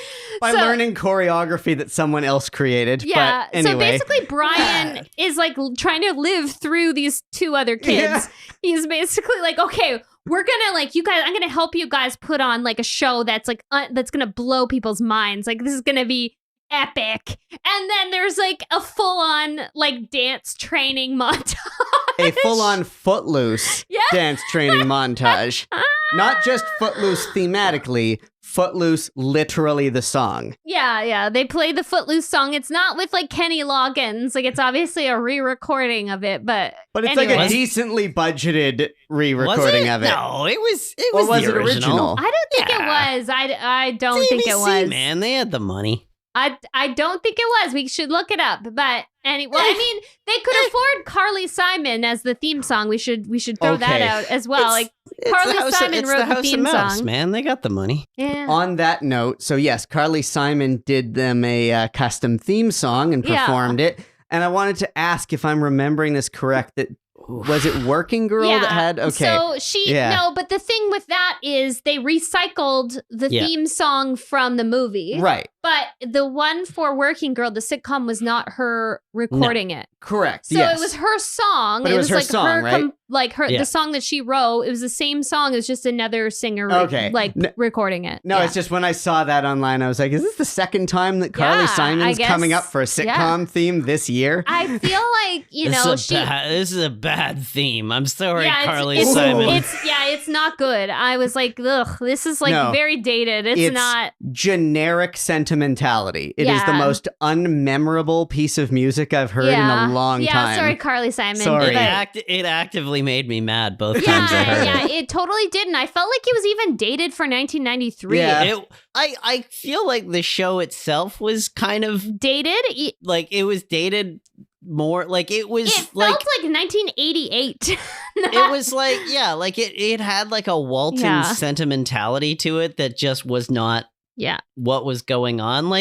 By learning choreography that someone else created. Yeah. But anyway. So basically Brian is like trying to live through these two other kids. Yeah. He's basically like, okay, we're gonna like you guys. I'm gonna help you guys put on like a show that's like that's gonna blow people's minds. Like this is gonna be epic. And then there's like a full on like dance training montage. A full on Footloose dance training montage. Not just Footloose thematically. Footloose, literally the song. Yeah. They play the Footloose song. It's not with like Kenny Loggins. Like it's obviously a re-recording of it, but it's anyway. like a decently budgeted re-recording of it. No, it was the original. I don't think it was. I don't think it was. Man, they had the money. I don't think it was. We should look it up. But anyway, I mean, they could afford Carly Simon as the theme song. We should throw that out as well. Carly Simon wrote the theme song. Man, they got the money. Yeah. On that note, so yes, Carly Simon did them a custom theme song and performed it. And I wanted to ask if I'm remembering this correct, that was it Working Girl that had? Okay. So no, but the thing with that is they recycled the theme song from the movie. Right. But the one for Working Girl, the sitcom, was not her recording it. Correct. So it was her song. But it was her like song, right? The song that she wrote. It was the same song. It was just another singer recording it. No, it's just when I saw that online, I was like, is this the second time that Carly Simon's coming up for a sitcom theme this year? I feel like, this is a bad theme. I'm sorry, Carly Simon. It's not good. I was like, ugh, this is like very dated. It's not generic sentimentality. It is the most unmemorable piece of music I've heard in a long time. Yeah, sorry, Carly Simon. Sorry. It actively made me mad both times I heard it. Yeah, it totally did. And I felt like it was even dated for 1993. Yeah. I feel like the show itself was kind of dated. Like it was dated more like it was. It felt like 1988. It was like it had like a Walton sentimentality to it that just was not what was going on.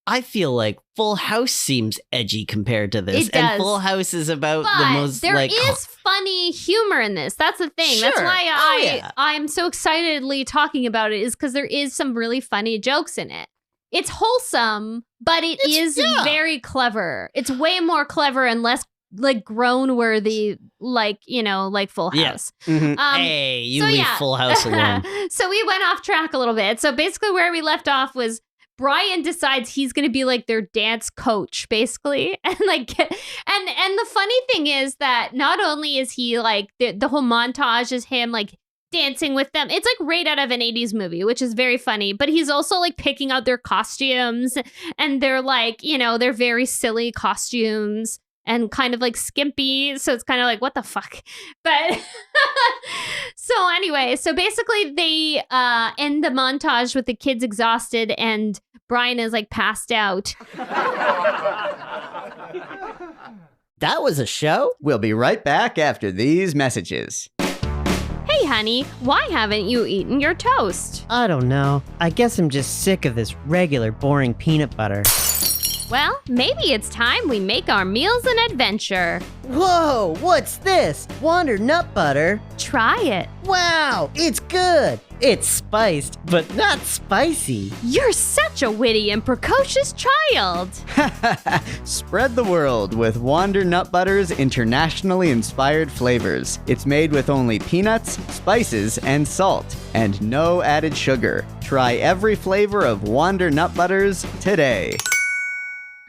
I feel like Full House seems edgy compared to this. It does. And Full House is about the most there is funny humor in this. That's the thing. Sure. That's why I'm so excitedly talking about it, is because there is some really funny jokes in it. It's wholesome, but it's very clever. It's way more clever and less like groan-worthy, like Full House. Yeah. Mm-hmm. Hey, you leave Full House alone. So we went off track a little bit. So basically where we left off was Brian decides he's going to be like their dance coach, basically. And and the funny thing is that not only is he like the whole montage is him like dancing with them. It's like right out of an 80s movie, which is very funny. But he's also like picking out their costumes, and they're like, they're very silly costumes and kind of like skimpy. So it's kind of like, what the fuck? But so anyway, so basically they end the montage with the kids exhausted and Brian is like passed out. That was a show? We'll be right back after these messages. Hey, honey, why haven't you eaten your toast? I don't know. I guess I'm just sick of this regular, boring peanut butter. Well, maybe it's time we make our meals an adventure. Whoa, what's this? Wonder Nut Butter? Try it. Wow, it's good. It's spiced, but not spicy. You're such a witty and precocious child. Spread the world with Wander Nut Butter's internationally inspired flavors. It's made with only peanuts, spices, and salt, and no added sugar. Try every flavor of Wander Nut Butters today.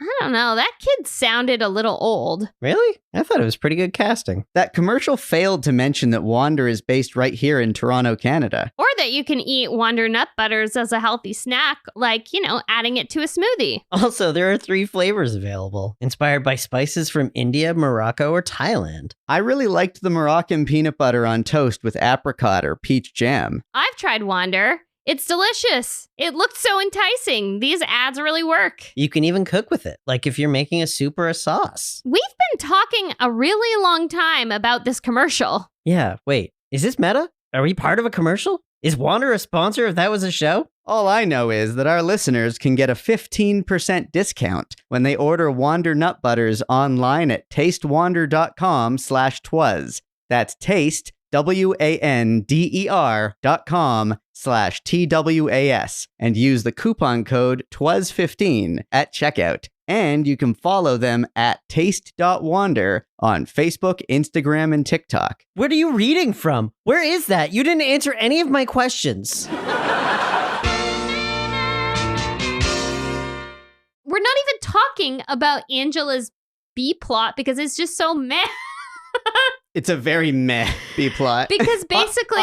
I don't know. That kid sounded a little old. Really? I thought it was pretty good casting. That commercial failed to mention that Wander is based right here in Toronto, Canada. Or that you can eat Wander Nut Butters as a healthy snack, like, adding it to a smoothie. Also, there are 3 flavors available, inspired by spices from India, Morocco, or Thailand. I really liked the Moroccan peanut butter on toast with apricot or peach jam. I've tried Wander. It's delicious. It looked so enticing. These ads really work. You can even cook with it, like if you're making a soup or a sauce. We've been talking a really long time about this commercial. Yeah, wait. Is this Meta? Are we part of a commercial? Is Wander a sponsor if that was a show? All I know is that our listeners can get a 15% discount when they order Wander Nut Butters online at tastewander.com/twas. That's taste, WANDER.com/TWAS, and use the coupon code TWAS15 at checkout. And you can follow them at taste.wander on Facebook, Instagram, and TikTok. What are you reading from? Where is that? You didn't answer any of my questions. We're not even talking about Angela's B plot because it's just so meh. It's a very meh B plot. Because basically...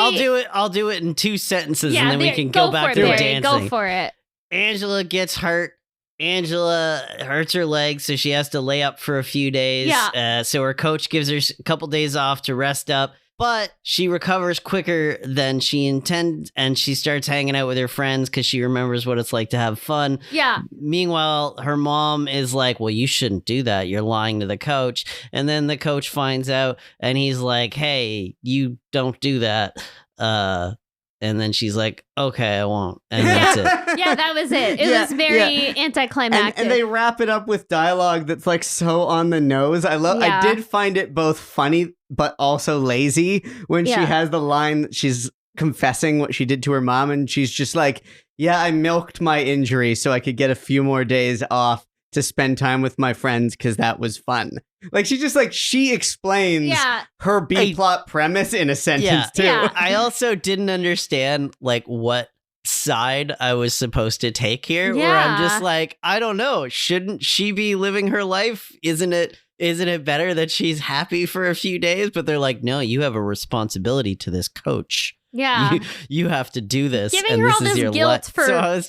I'll do it in 2 sentences and then we can go back to the dancing. Go for it. Angela gets hurt. Angela hurts her leg, so she has to lay up for a few days. Yeah. So her coach gives her a couple days off to rest up, but she recovers quicker than she intended, and she starts hanging out with her friends because she remembers what it's like to have fun. Yeah. Meanwhile, her mom is like, well, you shouldn't do that. You're lying to the coach. And then the coach finds out, and he's like, hey, you don't do that. And then she's like, okay, I won't. And that's it. Yeah, that was it. It was very anticlimactic. And they wrap it up with dialogue that's like so on the nose. I did find it both funny, but also lazy when she has the line, she's confessing what she did to her mom. And she's just like, yeah, I milked my injury so I could get a few more days off to spend time with my friends because that was fun. Like, she explains her B-plot premise in a sentence, too. Yeah. I also didn't understand, like, what side I was supposed to take here, where I'm just like, I don't know. Shouldn't she be living her life? Isn't it better that she's happy for a few days? But they're like, no, you have a responsibility to this coach. Yeah. You have to do this. Giving her all this guilt for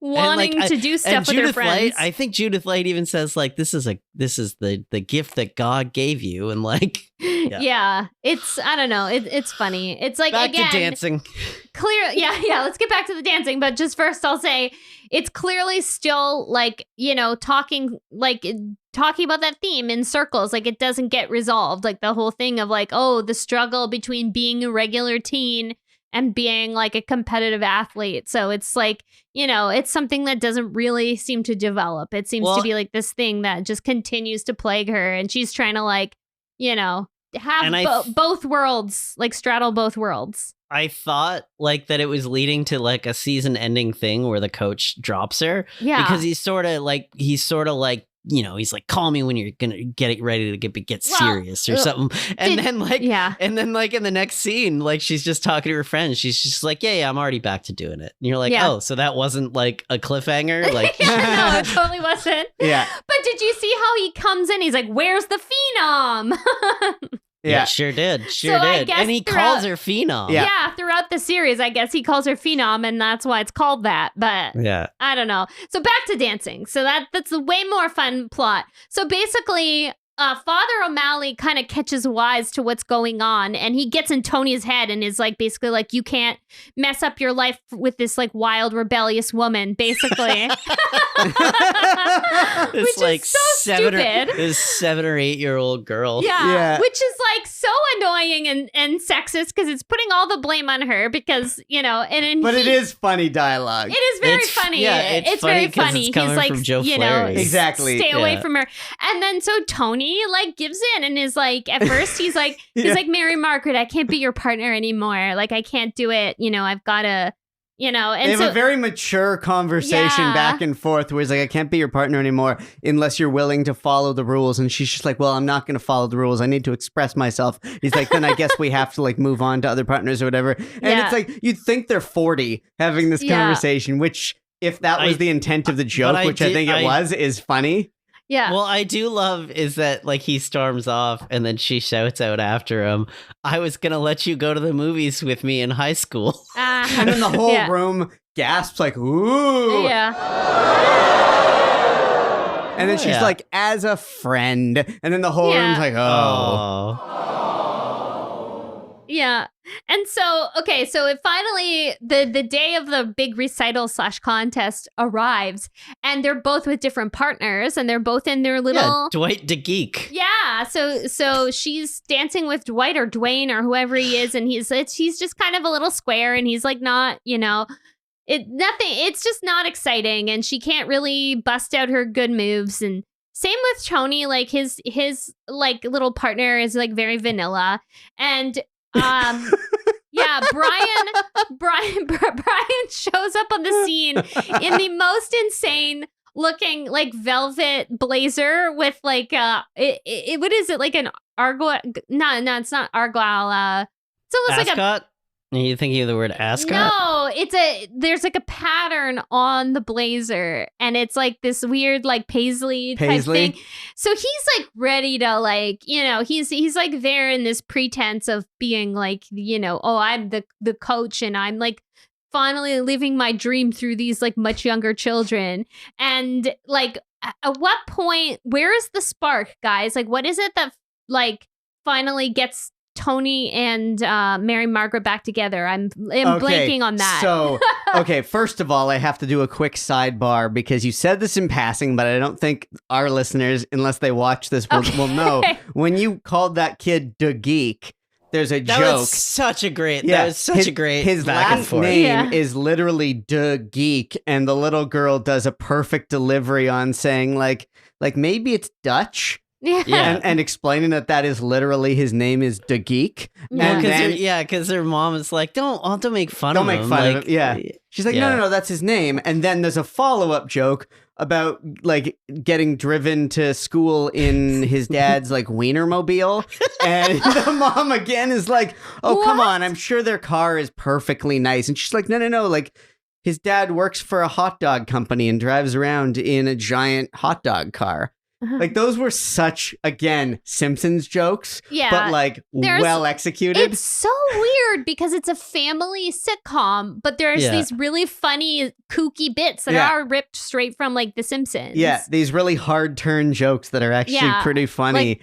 wanting to do stuff with her friends. Light, I think Judith Light even says, like, this is the gift that God gave you. And like, it's, I don't know. It's funny. It's like, back again, to dancing. Clear. Yeah. Let's get back to the dancing. But just first I'll say it's clearly still like, talking about that theme in circles. Like, it doesn't get resolved. Like, the whole thing of like, oh, the struggle between being a regular teen and being like a competitive athlete. So it's like, it's something that doesn't really seem to develop. It seems to be like this thing that just continues to plague her. And she's trying to like, have both worlds, like straddle both worlds. I thought like that it was leading to like a season ending thing where the coach drops her. Yeah. Because he's sort of like, he's like, call me when you're gonna get ready to get serious or something. And then in the next scene, like she's just talking to her friends. She's just like, yeah, I'm already back to doing it. And you're like, oh, so that wasn't like a cliffhanger? Like, no, it totally wasn't. Yeah. But did you see how he comes in? He's like, where's the phenom? Yeah, sure did. And he calls her Phenom. Yeah, throughout the series, I guess he calls her Phenom, and that's why it's called that. But I don't know. So back to dancing. So that's a way more fun plot. So basically, Father O'Malley kind of catches wise to what's going on, and he gets in Tony's head and is like, basically like, you can't mess up your life with this like wild, rebellious woman, basically. It's which like is so stupid. This 7 or 8 year old girl. Yeah, which is like so annoying and sexist because it's putting all the blame on her because, But it is funny dialogue. It is very funny. Yeah, it's very funny. It's coming from Joe Flaherty. Exactly. Stay away from her. And then so Tony like gives in and is like, at first he's like, Mary Margaret, I can't be your partner anymore. Like, I can't do it. I've got to, and they have a very mature conversation back and forth where he's like, I can't be your partner anymore unless you're willing to follow the rules. And she's just like, well, I'm not going to follow the rules. I need to express myself. He's like, then I guess we have to like move on to other partners or whatever. And it's like, you'd think they're 40 having this conversation, which if that was the intent of the joke, which I think it was, is funny. Yeah. Well, I do love is that like he storms off and then she shouts out after him, I was going to let you go to the movies with me in high school. And then the whole room gasps like, ooh. Yeah. And then she's like, as a friend. And then the whole room's like, oh. Yeah. And so, okay, so it finally, the day of the big recital / contest arrives, and they're both with different partners, and they're both in their little... Dwight DeGeek. Yeah, so she's dancing with Dwight or Dwayne or whoever he is, and he's just kind of a little square, and he's like not, it's just not exciting, and she can't really bust out her good moves, and same with Tony, like his like little partner is like very vanilla, and yeah, Brian shows up on the scene in the most insane looking like velvet blazer with like what is it, like an argyle? No, it's not argyle. It's almost Ascot? like a... You thinking of the word ascot? No, there's like a pattern on the blazer, and it's like this weird like paisley type thing. So he's like ready to like, he's like there in this pretense of being like, oh, I'm the coach, and I'm like finally living my dream through these like much younger children. And like, at what point, where is the spark, guys? Like, what is it that like finally gets Tony and Mary Margaret back together? I'm blanking on that. So, okay, first of all, I have to do a quick sidebar because you said this in passing, but I don't think our listeners, unless they watch this, will know. When you called that kid DeGeek, there's a joke. That was such a great his last name is literally DeGeek, and the little girl does a perfect delivery on saying like maybe it's Dutch. Yeah. And explaining that is literally his name is DeGeek. Because their mom is like, don't make fun of him. Don't make fun of him. Yeah. She's like, no, that's his name. And then there's a follow-up joke about like getting driven to school in his dad's like Wienermobile. And the mom again is like, come on, I'm sure their car is perfectly nice. And she's like, no, like his dad works for a hot dog company and drives around in a giant hot dog car. Like those were such, again, Simpsons jokes, but like well executed. It's so weird because it's a family sitcom, but there's these really funny, kooky bits that are ripped straight from like The Simpsons. Yeah, these really hard turn jokes that are actually pretty funny.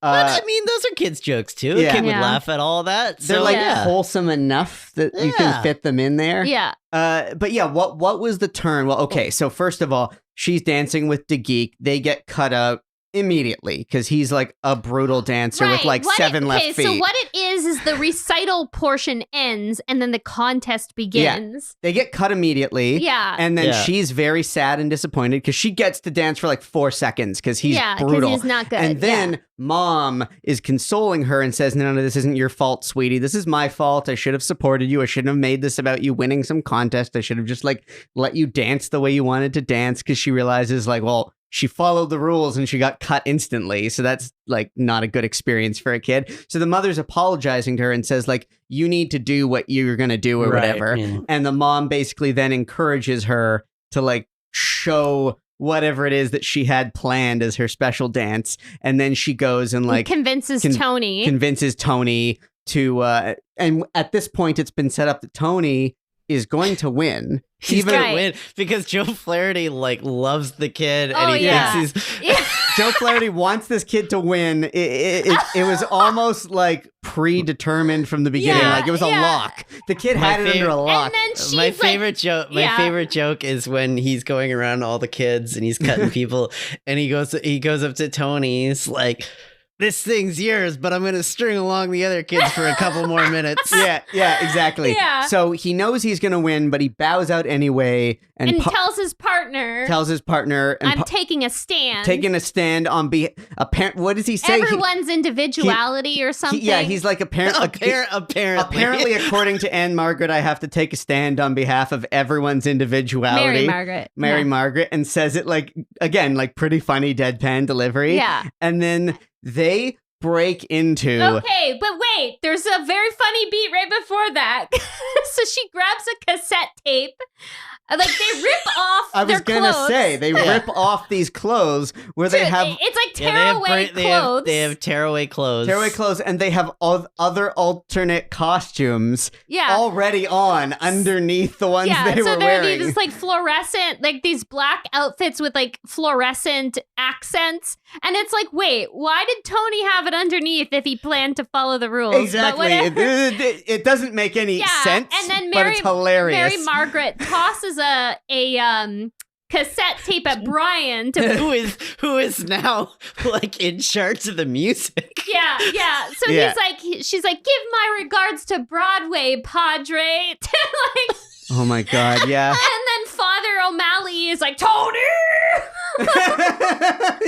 But I mean, those are kids' jokes too. A kid would laugh at all that. They're wholesome enough that you can fit them in there. Yeah. But yeah, what was the turn? Well, okay, so first of all, she's dancing with DeGeek. They get cut out immediately because he's like a brutal dancer with like 7 left feet. So what it is the recital portion ends and then the contest begins. Yeah. They get cut immediately. Yeah. And then she's very sad and disappointed because she gets to dance for like 4 seconds because he's brutal. He's not good. And then mom is consoling her and says, no, this isn't your fault, sweetie. This is my fault. I should have supported you. I shouldn't have made this about you winning some contest. I should have just like let you dance the way you wanted to dance, because she realizes like, well, she followed the rules and she got cut instantly. So that's like not a good experience for a kid. So the mother's apologizing to her and says like, you need to do what you're going to do or whatever. Yeah. And the mom basically then encourages her to like show whatever it is that she had planned as her special dance. And then she goes and like convinces Tony to, and at this point it's been set up that Tony is going to win. He's gonna win because Joe Flaherty like loves the kid and he thinks he's Joe Flaherty wants this kid to win. It was almost like predetermined from the beginning. Like it was a lock. The kid had it under a lock. And then my favorite joke is when he's going around all the kids and he's cutting people and he goes up to Tony. He's like, this thing's yours, but I'm going to string along the other kids for a couple more minutes. Yeah, exactly. Yeah. So he knows he's going to win, but he bows out anyway. And tells his partner. I'm taking a stand. Taking a stand on what does he say? Everyone's individuality or something. He's like apparently, according to Anne Margaret, I have to take a stand on behalf of everyone's individuality. Mary Margaret, and says it like, again, like pretty funny deadpan delivery. Yeah. And then they break into... Okay, but wait, there's a very funny beat right before that. So she grabs a cassette tape. Like, they rip off their clothes. I was going to say, they rip off these clothes where they have... It's like tearaway clothes. They have tearaway clothes. Tearaway clothes, and they have other alternate costumes already on underneath the ones they were wearing. Yeah, so these like fluorescent, like these black outfits with like fluorescent accents. And it's like, wait, why did Tony have it underneath if he planned to follow the rules? Exactly. It doesn't make any sense, and then but it's hilarious. Mary Margaret tosses a cassette tape at Brian who is now like in charge of the music. Yeah. So she's like, give my regards to Broadway, Padre. Like, oh my God, yeah. And then Father O'Malley is like, Tony!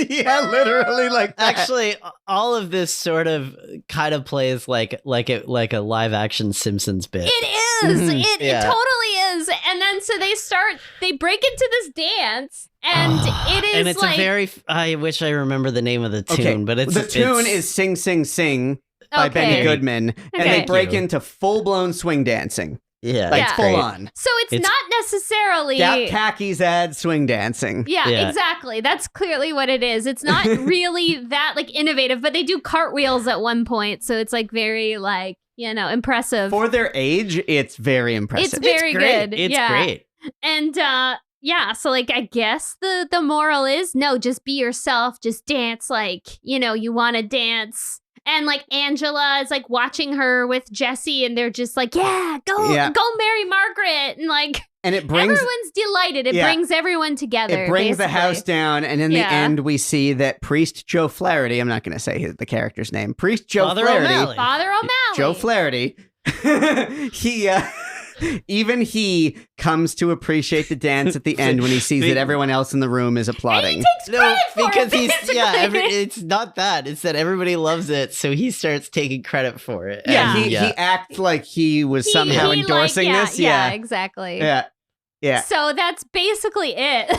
Yeah, literally like that. Actually, all of this sort of kind of plays like a live action Simpsons bit. It is. It totally is. And then so they break into this dance, and it is, and it's like, a very. I wish I remember the name of the tune, but the tune is "Sing Sing Sing" by Benny Goodman, and they break into full-blown swing dancing. Yeah, like full on. So it's not necessarily Gap khakis add swing dancing. Yeah, exactly. That's clearly what it is. It's not really that like innovative, but they do cartwheels at one point, so it's like very like, impressive. For their age, it's very impressive. It's very good. It's great. And so like I guess the moral is no, just be yourself, just dance like, you want to dance. And like Angela is like watching her with Jesse, and they're just like, go marry Margaret, and like, and it brings everyone's delighted. It brings everyone together. It brings the house down, and in the end, we see that Priest Joe Flaherty. I'm not going to say the character's name. Priest Joe Flaherty. Father O'Malley. Joe Flaherty. He comes to appreciate the dance at the end when he sees that everyone else in the room is applauding. And he takes credit for because it, it's not that. It's that everybody loves it, so he starts taking credit for it. Yeah, he acts like he was somehow endorsing this. Yeah, exactly. Yeah. So that's basically it.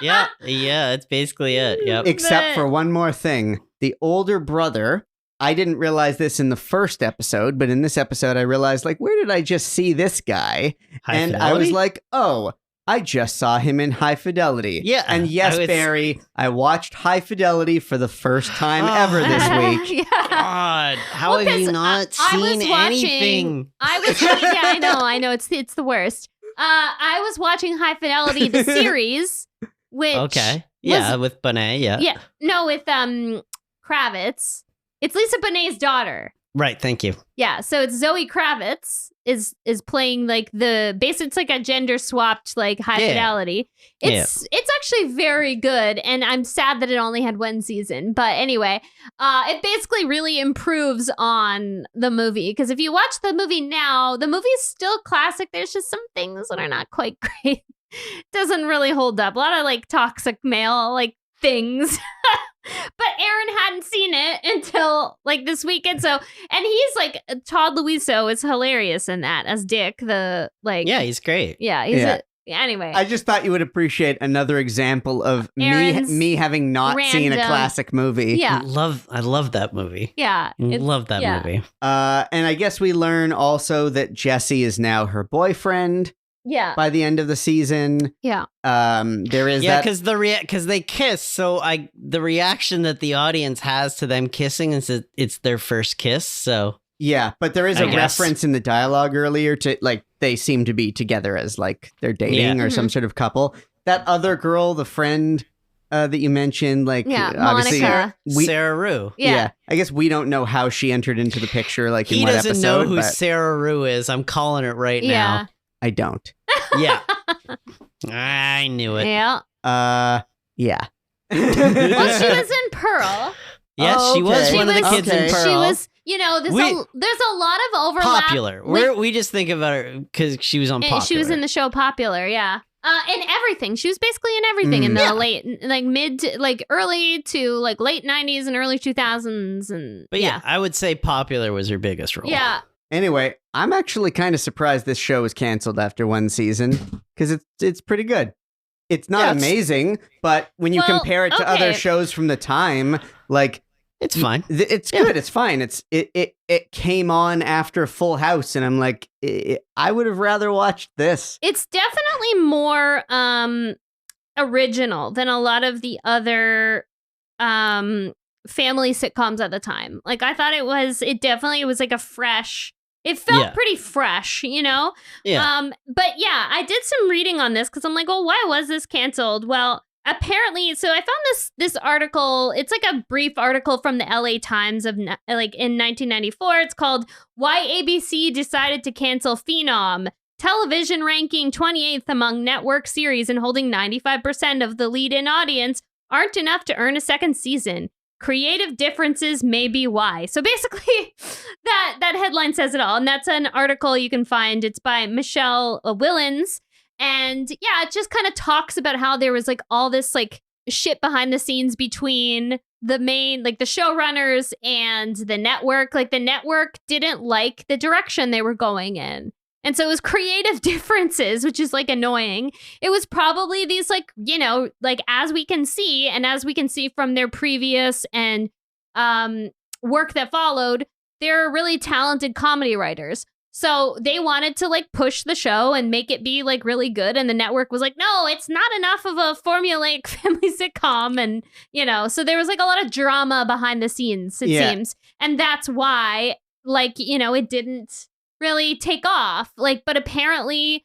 yeah, it's basically it. Yep. Except for one more thing. The older brother, I didn't realize this in the first episode, but in this episode, I realized, like, where did I just see this guy? High Fidelity? I was like, oh, I just saw him in High Fidelity. Yeah. And yes, Barry, I watched High Fidelity for the first time ever this week. God, how have you not seen anything? I know. It's the worst. I was watching High Fidelity, the series, which with Bonet, yeah, no, with Kravitz. It's Lisa Bonet's daughter. Right, thank you. Yeah, so it's Zoe Kravitz is playing like it's like a gender swapped like High Fidelity. It's actually very good, and I'm sad that it only had one season. But anyway, it basically really improves on the movie, because if you watch the movie now, the movie is still classic. There's just some things that are not quite great. Doesn't really hold up. A lot of like toxic male like things. But Aaron hadn't seen it until like this weekend. So, and he's like, Todd Luiso is hilarious in that as Dick. He's great. Yeah, anyway. I just thought you would appreciate another example of me having not seen a classic movie. Yeah, I love that movie. Yeah, love that movie. And I guess we learn also that Jesse is now her boyfriend. Yeah. By the end of the season. Yeah. There is because they kiss. So the reaction that the audience has to them kissing is that it's their first kiss. So yeah, but there is a reference in the dialogue earlier to like they seem to be together as like they're dating or some sort of couple. That other girl, the friend that you mentioned, like obviously Monica. Sarah Rue. Yeah. I guess we don't know how she entered into the picture. Like in what episode? He doesn't know who Sarah Rue is. I'm calling it right now. I don't. Yeah. I knew it. Yeah. Yeah. Well, she was in Pearl. Yes, she was one of the kids in Pearl. She was, there's a lot of overlap. Popular. We just think about her because she was on Popular. She was in the show Popular, yeah. In everything. She was basically in everything in the late, like early to like late 90s and early 2000s. But I would say Popular was her biggest role. Yeah. Anyway, I'm actually kind of surprised this show was canceled after one season because it's pretty good. It's not amazing, but when you compare it to other shows from the time, like it's fine. It's good. It's fine. It came on after Full House, and I'm like, I would have rather watched this. It's definitely more original than a lot of the other family sitcoms at the time. Like I thought it definitely was like a fresh. It felt pretty fresh, you know? Yeah. But yeah, I did some reading on this because I'm like, well, why was this canceled? Well, apparently, so I found this article. It's like a brief article from the LA Times of like in 1994. It's called "Why ABC Decided to Cancel Phenom." Television ranking 28th among network series and holding 95% of the lead-in audience aren't enough to earn a second season. Creative differences may be why. So basically, that headline says it all. And that's an article you can find. It's by Michelle Willens. And yeah, it just kind of talks about how there was like all this like shit behind the scenes between the main, like the showrunners and the network. Like the network didn't like the direction they were going in. And so it was creative differences, which is like annoying. It was probably these like, you know, like as we can see and as we can see from their previous and work that followed, they're really talented comedy writers. So they wanted to like push the show and make it be like really good. And the network was like, no, it's not enough of a formulaic family sitcom. And, you know, so there was like a lot of drama behind the scenes, it seems. And that's why, like, you know, it didn't really take off. Like, but apparently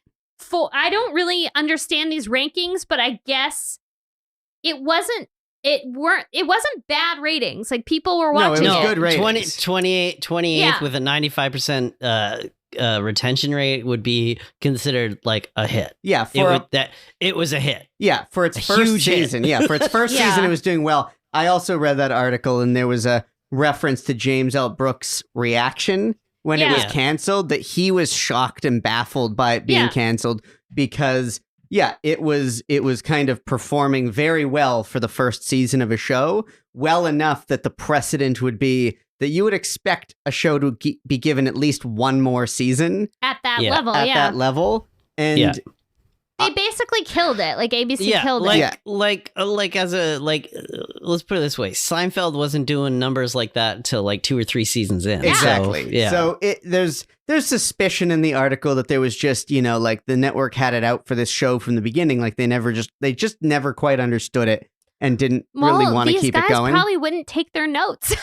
I don't really understand these rankings, but I guess it wasn't bad ratings. Like people were watching it. No, it was good ratings. 28th with a 95% retention rate would be considered like a hit. Yeah, it was a hit. Yeah, for its first season. Yeah, for its first season, it was doing well. I also read that article, and there was a reference to James L. Brooks' reaction when it was canceled, that he was shocked and baffled by it being canceled because, it was kind of performing very well for the first season of a show, well enough that the precedent would be that you would expect a show to be given at least one more season at that level. At that level, and they basically killed it. Like ABC killed it. Let's put it this way: Seinfeld wasn't doing numbers like that until like 2 or 3 seasons in. Exactly. So there's suspicion in the article that there was just, you know, like the network had it out for this show from the beginning. Like they just never quite understood it and didn't really want to keep it going. These guys probably wouldn't take their notes.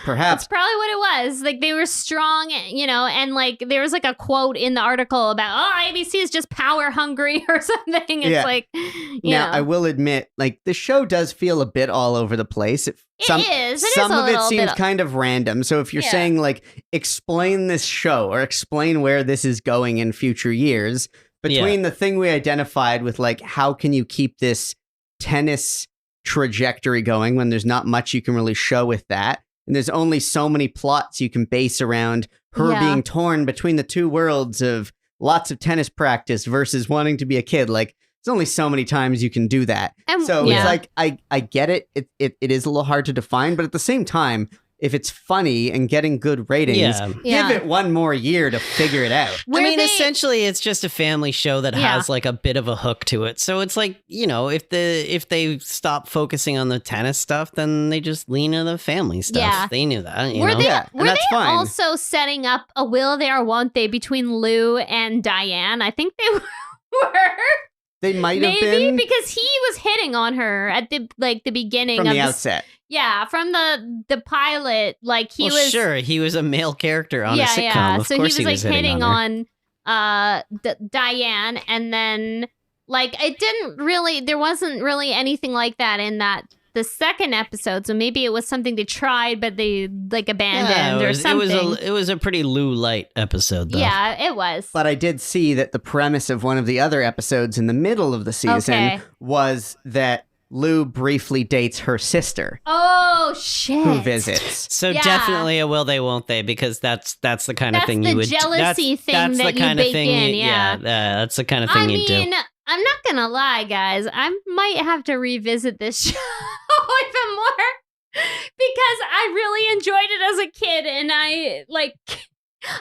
Perhaps. That's probably what it was. Like they were strong, you know, and like there was like a quote in the article about, ABC is just power hungry or something. It's like, you know. I will admit, like the show does feel a bit all over the place. Some of it seems kind of random. So if you're saying like, explain this show or explain where this is going in future years, between the thing we identified with like, how can you keep this tennis trajectory going when there's not much you can really show with that? And there's only so many plots you can base around her being torn between the two worlds of lots of tennis practice versus wanting to be a kid. Like, there's only so many times you can do that. It's like, I get it. It is a little hard to define, but at the same time, if it's funny and getting good ratings, give it one more year to figure it out. Essentially, it's just a family show that has like a bit of a hook to it. So it's like, you know, if they stop focusing on the tennis stuff, then they just lean into the family stuff. Yeah. They knew that. Were they also setting up a will they or won't they between Lou and Diane? I think they were. They might have been, because he was hitting on her at the beginning from the outset. Yeah, from the pilot, like he was. Sure, he was a male character on a sitcom. Yeah. Of course he was like hitting on Diane, and then like it didn't really. There wasn't really anything like that in the second episode. So maybe it was something they tried, but they like abandoned or something. It was a pretty Lou light episode, though. Yeah, it was. But I did see that the premise of one of the other episodes in the middle of the season was that Lou briefly dates her sister. Oh, shit. Who visits. So definitely a will they, won't they, because that's the kind of thing you would... That's the jealousy thing that you bake in, that's the kind of thing you do. I mean, I'm not gonna lie, guys. I might have to revisit this show even more because I really enjoyed it as a kid, and I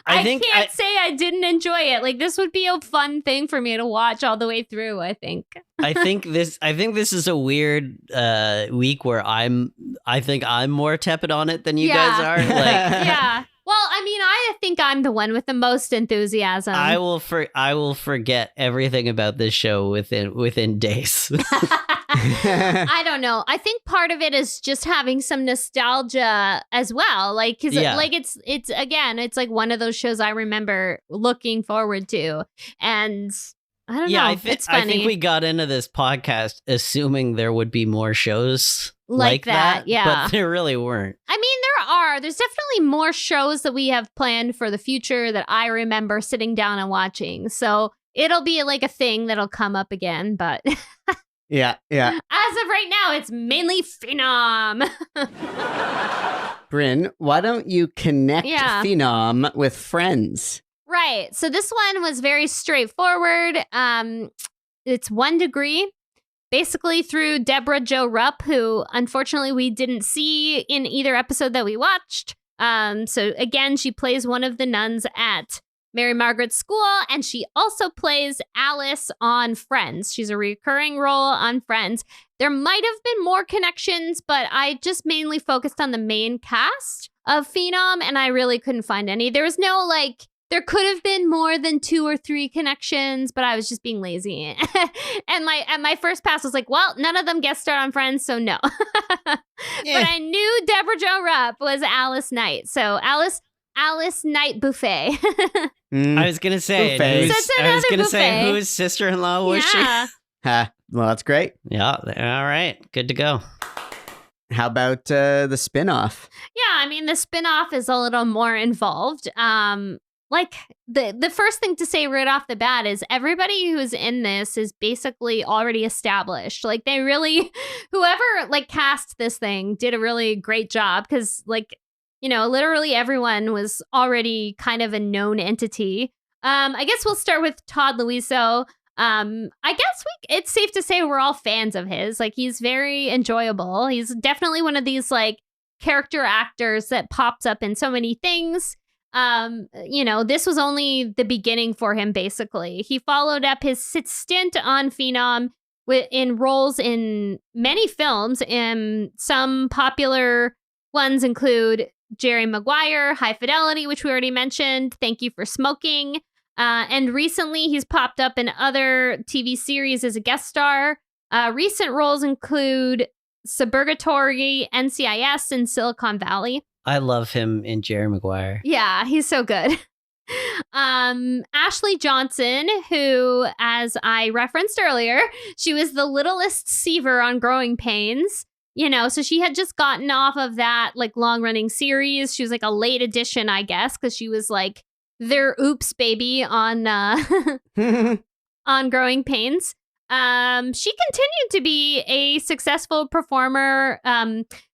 can't say I didn't enjoy it. Like, this would be a fun thing for me to watch all the way through, I think. I think this is a weird week where I think I'm more tepid on it than you guys are. Like, yeah. Well, I mean, I think I'm the one with the most enthusiasm. I will forget everything about this show within days. I don't know. I think part of it is just having some nostalgia as well. Like, cause like it's again, it's like one of those shows I remember looking forward to. And I don't know. It's funny. I think we got into this podcast assuming there would be more shows like that. Yeah. But there really weren't. I mean, there's definitely more shows that we have planned for the future that I remember sitting down and watching. So it'll be like a thing that'll come up again, but yeah. As of right now, it's mainly Phenom. Bryn, why don't you connect Phenom with Friends? Right. So this one was very straightforward. It's 1 Degree, basically through Deborah Jo Rupp, who unfortunately we didn't see in either episode that we watched. So again, she plays one of the nuns at Mary Margaret's school, and she also plays Alice on Friends. She's a recurring role on Friends. There might have been more connections, but I just mainly focused on the main cast of Phenom, and I really couldn't find any. There was no there could have been more than 2 or 3 connections, but I was just being lazy. and my first pass was like, well, none of them guest starred on Friends, so no. But I knew Deborah Jo Rupp was Alice Knight. So Alice Knight Buffet. I was going to say, whose sister-in-law was she? Well, that's great. Yeah, all right. Good to go. How about the spinoff? Yeah, I mean, the spinoff is a little more involved. Like the first thing to say right off the bat is everybody who's in this is basically already established. Like they really, whoever like cast this thing did a really great job because literally everyone was already kind of a known entity. I guess we'll start with Todd Luiso. I guess it's safe to say we're all fans of his. Like he's very enjoyable. He's definitely one of these like character actors that pops up in so many things. This was only the beginning for him, basically. He followed up his stint on Phenom in roles in many films. Some popular ones include Jerry Maguire, High Fidelity, which we already mentioned, Thank You for Smoking. And recently he's popped up in other TV series as a guest star. Recent roles include Suburgatory, NCIS, and Silicon Valley. I love him in Jerry Maguire. Yeah, he's so good. Ashley Johnson, who, as I referenced earlier, she was the littlest Seaver on Growing Pains. So she had just gotten off of that like long running series. She was like a late addition, I guess, because she was like their oops baby on on Growing Pains. She continued to be a successful performer.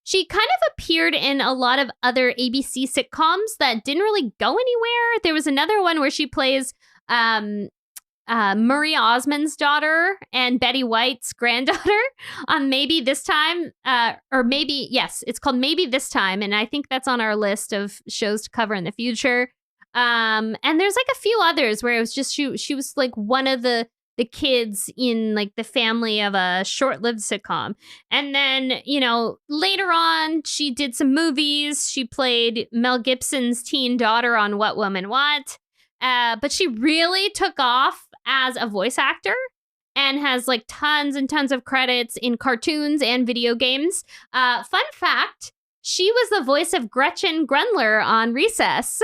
She kind of appeared in a lot of other ABC sitcoms that didn't really go anywhere. There was another one where she plays Maria Osmond's daughter and Betty White's granddaughter on Maybe This Time, it's called Maybe This Time, and I think that's on our list of shows to cover in the future. And there's like a few others where it was just she was like one of the kids in like the family of a short-lived sitcom. And then, later on she did some movies. She played Mel Gibson's teen daughter on What Woman What. But she really took off as a voice actor and has like tons and tons of credits in cartoons and video games. Fun fact, she was the voice of Gretchen Grundler on Recess.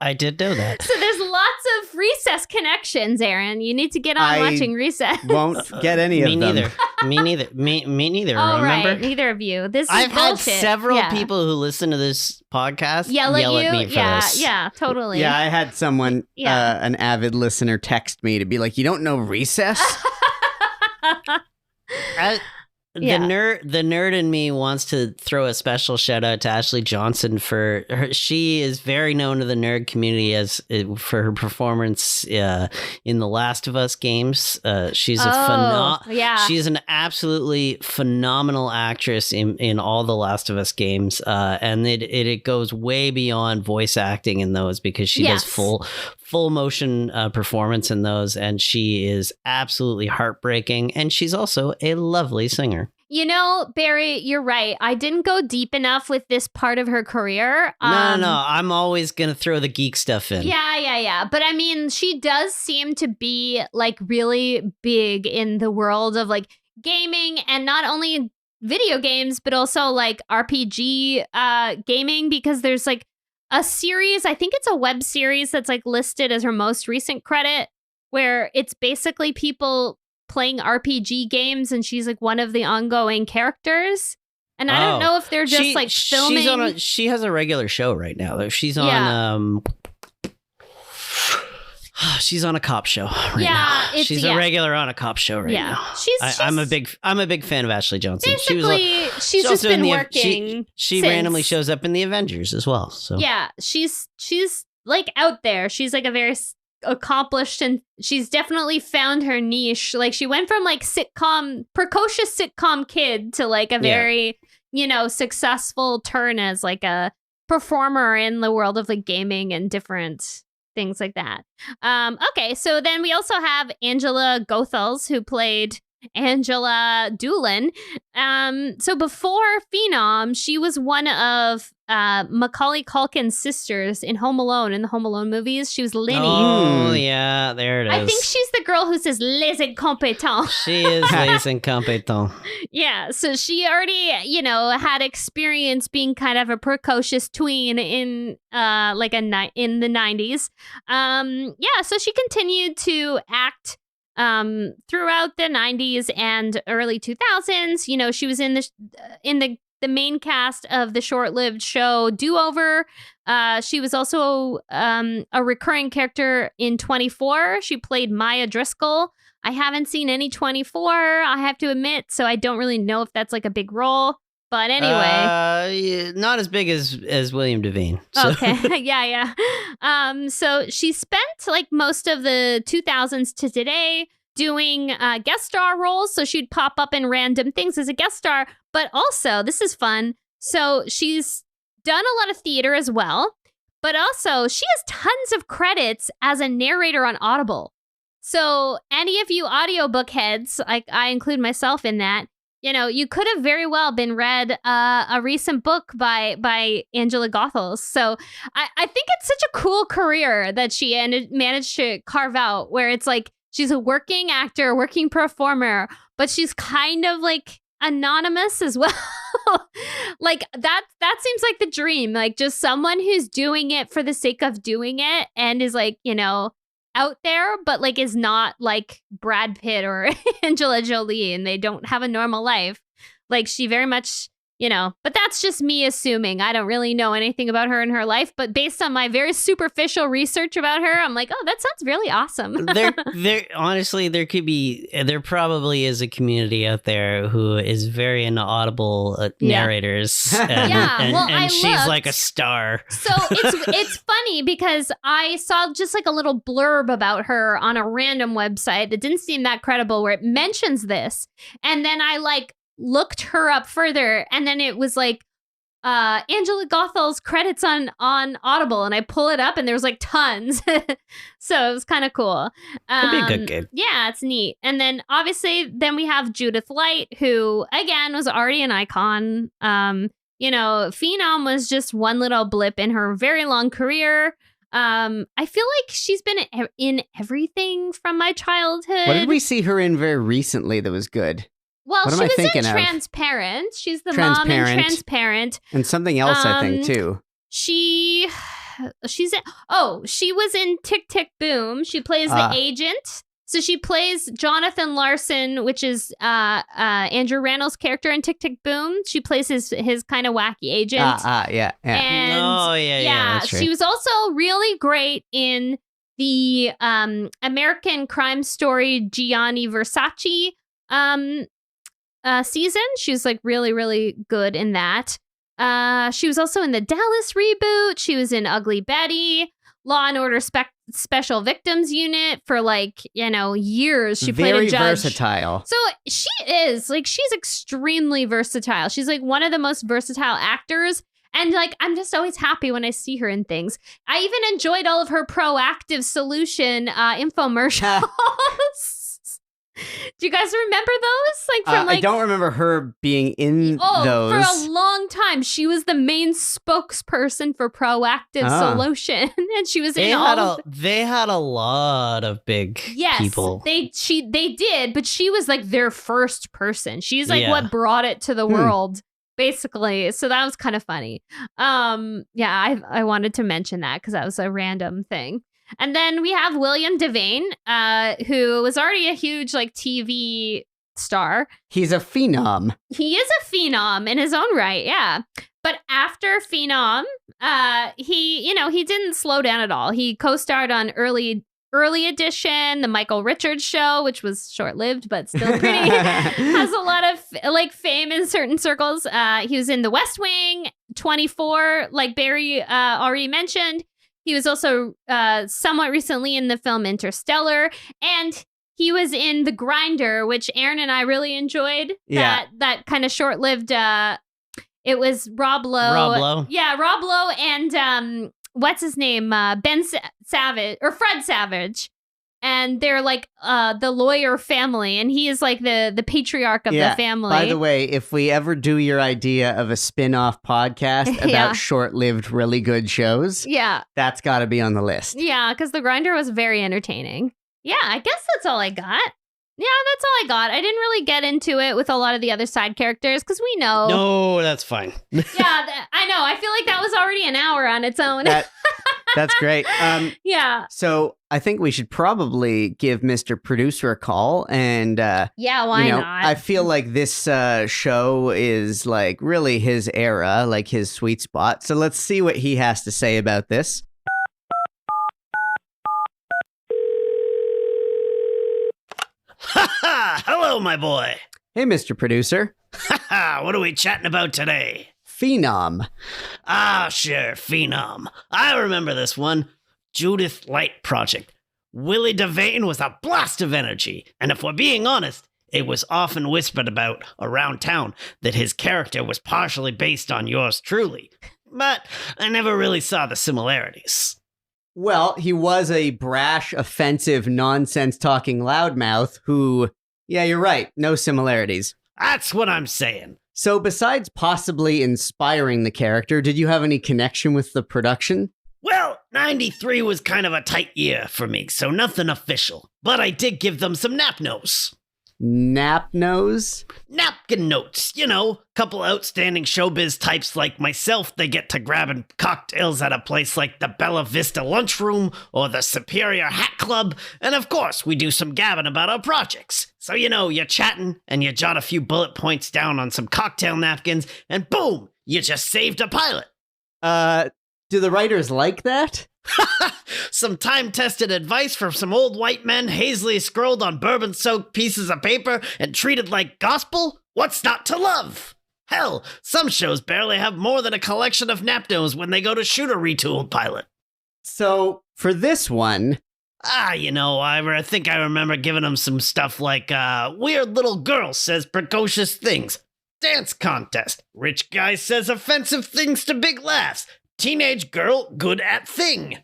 I did know that. So there's lots of Recess connections, Aaron. You need to get on watching Recess. Won't get any of them. Me neither. Me neither. Oh, remember? Right. Neither of you. This is I've bullshit. had several people who listen to this podcast yell at me for this. Yeah, totally. Yeah, I had someone, an avid listener, text me to be like, "You don't know Recess?" The nerd in me wants to throw a special shout out to Ashley Johnson for her. She is very known to the nerd community for her performance in the Last of Us games. She's she's an absolutely phenomenal actress in all the Last of Us games, and it goes way beyond voice acting in those because she does full motion performance in those, and she is absolutely heartbreaking, and she's also a lovely singer. Barry, you're right. I didn't go deep enough with this part of her career. No. I'm always going to throw the geek stuff in. Yeah. But I mean, she does seem to be like really big in the world of like gaming, and not only video games, but also like RPG gaming, because there's like a series, I think it's a web series that's like listed as her most recent credit, where it's basically people playing RPG games, and she's like one of the ongoing characters. And I don't know if they're just like filming. She has a regular show right now. She's on she's on a cop show right now. She's a regular on a cop show right now. I'm a big fan of Ashley Johnson. Basically, she's just been working. She randomly shows up in the Avengers as well. So yeah, she's like out there. She's like a very accomplished, and she's definitely found her niche. Like she went from like precocious sitcom kid to like a very successful turn as like a performer in the world of like gaming and different things like that. Okay, so then we also have Angela Goethals, who played Angela Doolin. So before Phenom, she was one of Macaulay Culkin's sisters in Home Alone, in the Home Alone movies. She was Linny. Oh, yeah, there it is. I think she's the girl who says les incompetents. She is les incompetents. Yeah, so she already, had experience being kind of a precocious tween in in the 90s. So she continued to act throughout the 90s and early 2000s. She was in the main cast of the short-lived show Do-Over. She was also a recurring character in 24. She played Maya Driscoll. I haven't seen any 24, I have to admit, so I don't really know if that's like a big role. But anyway, not as big as William Devane. So. Okay, yeah. So she spent like most of the 2000s to today doing guest star roles. So she'd pop up in random things as a guest star. But also, this is fun. So she's done a lot of theater as well. But also, she has tons of credits as a narrator on Audible. So any of you audiobook heads, I include myself in that, you could have very well been read a recent book by Angela Goethals. So I think it's such a cool career that she managed to carve out, where it's like she's a working actor, working performer, but she's kind of like anonymous as well. Like that seems like the dream. Like just someone who's doing it for the sake of doing it and is like, out there, but like is not like Brad Pitt or Angela Jolie, and they don't have a normal life. Like she very much, but that's just me assuming. I don't really know anything about her in her life, but based on my very superficial research about her, I'm like, oh, that sounds really awesome. Honestly, there probably is a community out there who is very into Audible narrators. And she's like a star. So it's funny because I saw just like a little blurb about her on a random website that didn't seem that credible, where it mentions this, and then I like looked her up further, and then it was like Angela Goethals credits on Audible, and I pull it up and there's like tons. So it was kind of cool. It'd be a good game. Yeah, it's neat. And then obviously then we have Judith Light, who again was already an icon. Phenom was just one little blip in her very long career. I feel like she's been in everything from my childhood. What did we see her in very recently that was good? Well, she was in Transparent. She's the mom in Transparent. And something else, I think, too. She was in Tick, Tick, Boom. She plays the agent. So she plays Jonathan Larson, which is Andrew Rannell's character in Tick, Tick, Boom. She plays his kind of wacky agent. Yeah. And that's right. She was also really great in the American Crime Story Gianni Versace season. She was like really, really good in that. She was also in the Dallas reboot. She was in Ugly Betty, Law and Order Special Victims Unit for years. She played a judge. Very versatile. So she is she's extremely versatile. She's like one of the most versatile actors. And I'm just always happy when I see her in things. I even enjoyed all of her Proactive Solution infomercials. Do you guys remember those? I don't remember her being in those. For a long time, she was the main spokesperson for Proactive Solution, and she was They had a lot of big people. They did, but she was like their first person. She's like what brought it to the world, basically. So that was kind of funny. I wanted to mention that because that was a random thing. And then we have William Devane, who was already a huge TV star. He's a phenom. He is a phenom in his own right, yeah. But after Phenom, he didn't slow down at all. He co-starred on Early Edition, The Michael Richards Show, which was short-lived, but still pretty, has a lot of fame in certain circles. He was in The West Wing, 24, like Barry already mentioned. He was also somewhat recently in the film Interstellar, and he was in The Grinder, which Aaron and I really enjoyed. That kind of short-lived. It was Rob Lowe. Yeah, Rob Lowe and what's his name? Ben Savage or Fred Savage. And they're the lawyer family, and he is the patriarch of the family. By the way, if we ever do your idea of a spin-off podcast about short-lived, really good shows, that's got to be on the list. Yeah, because The Grinder was very entertaining. Yeah, I guess that's all I got. Yeah, that's all I got. I didn't really get into it with a lot of the other side characters because we know. No, that's fine. Yeah, I know. I feel like that was already an hour on its own. That's great. Yeah. So I think we should probably give Mr. Producer a call. And why not? I feel like this show is really his era, his sweet spot. So let's see what he has to say about this. Hello, my boy. Hey, Mr. Producer. What are we chatting about today? Phenom. Ah, sure, Phenom. I remember this one. Judith Light Project. Willie Devane was a blast of energy, and if we're being honest, it was often whispered about around town that his character was partially based on yours truly. But I never really saw the similarities. Well, he was a brash, offensive, nonsense-talking loudmouth who, yeah, you're right, no similarities. That's what I'm saying. So besides possibly inspiring the character, did you have any connection with the production? Well, 93 was kind of a tight year for me, so nothing official. But I did give them some nap notes. Nap nose? Napkin notes, couple outstanding showbiz types like myself, they get to grabbing cocktails at a place like the Bella Vista Lunchroom or the Superior Hat Club, and of course, we do some gabbing about our projects. So you're chatting, and you jot a few bullet points down on some cocktail napkins, and boom, you just saved a pilot. Do the writers like that? Some time-tested advice from some old white men hazily scrolled on bourbon-soaked pieces of paper and treated like gospel? What's not to love? Hell, some shows barely have more than a collection of napnos when they go to shoot a retooled pilot. So, for this one... I think I remember giving them some stuff like, weird little girl says precocious things. Dance contest. Rich guy says offensive things to big laughs. Teenage girl good at thing.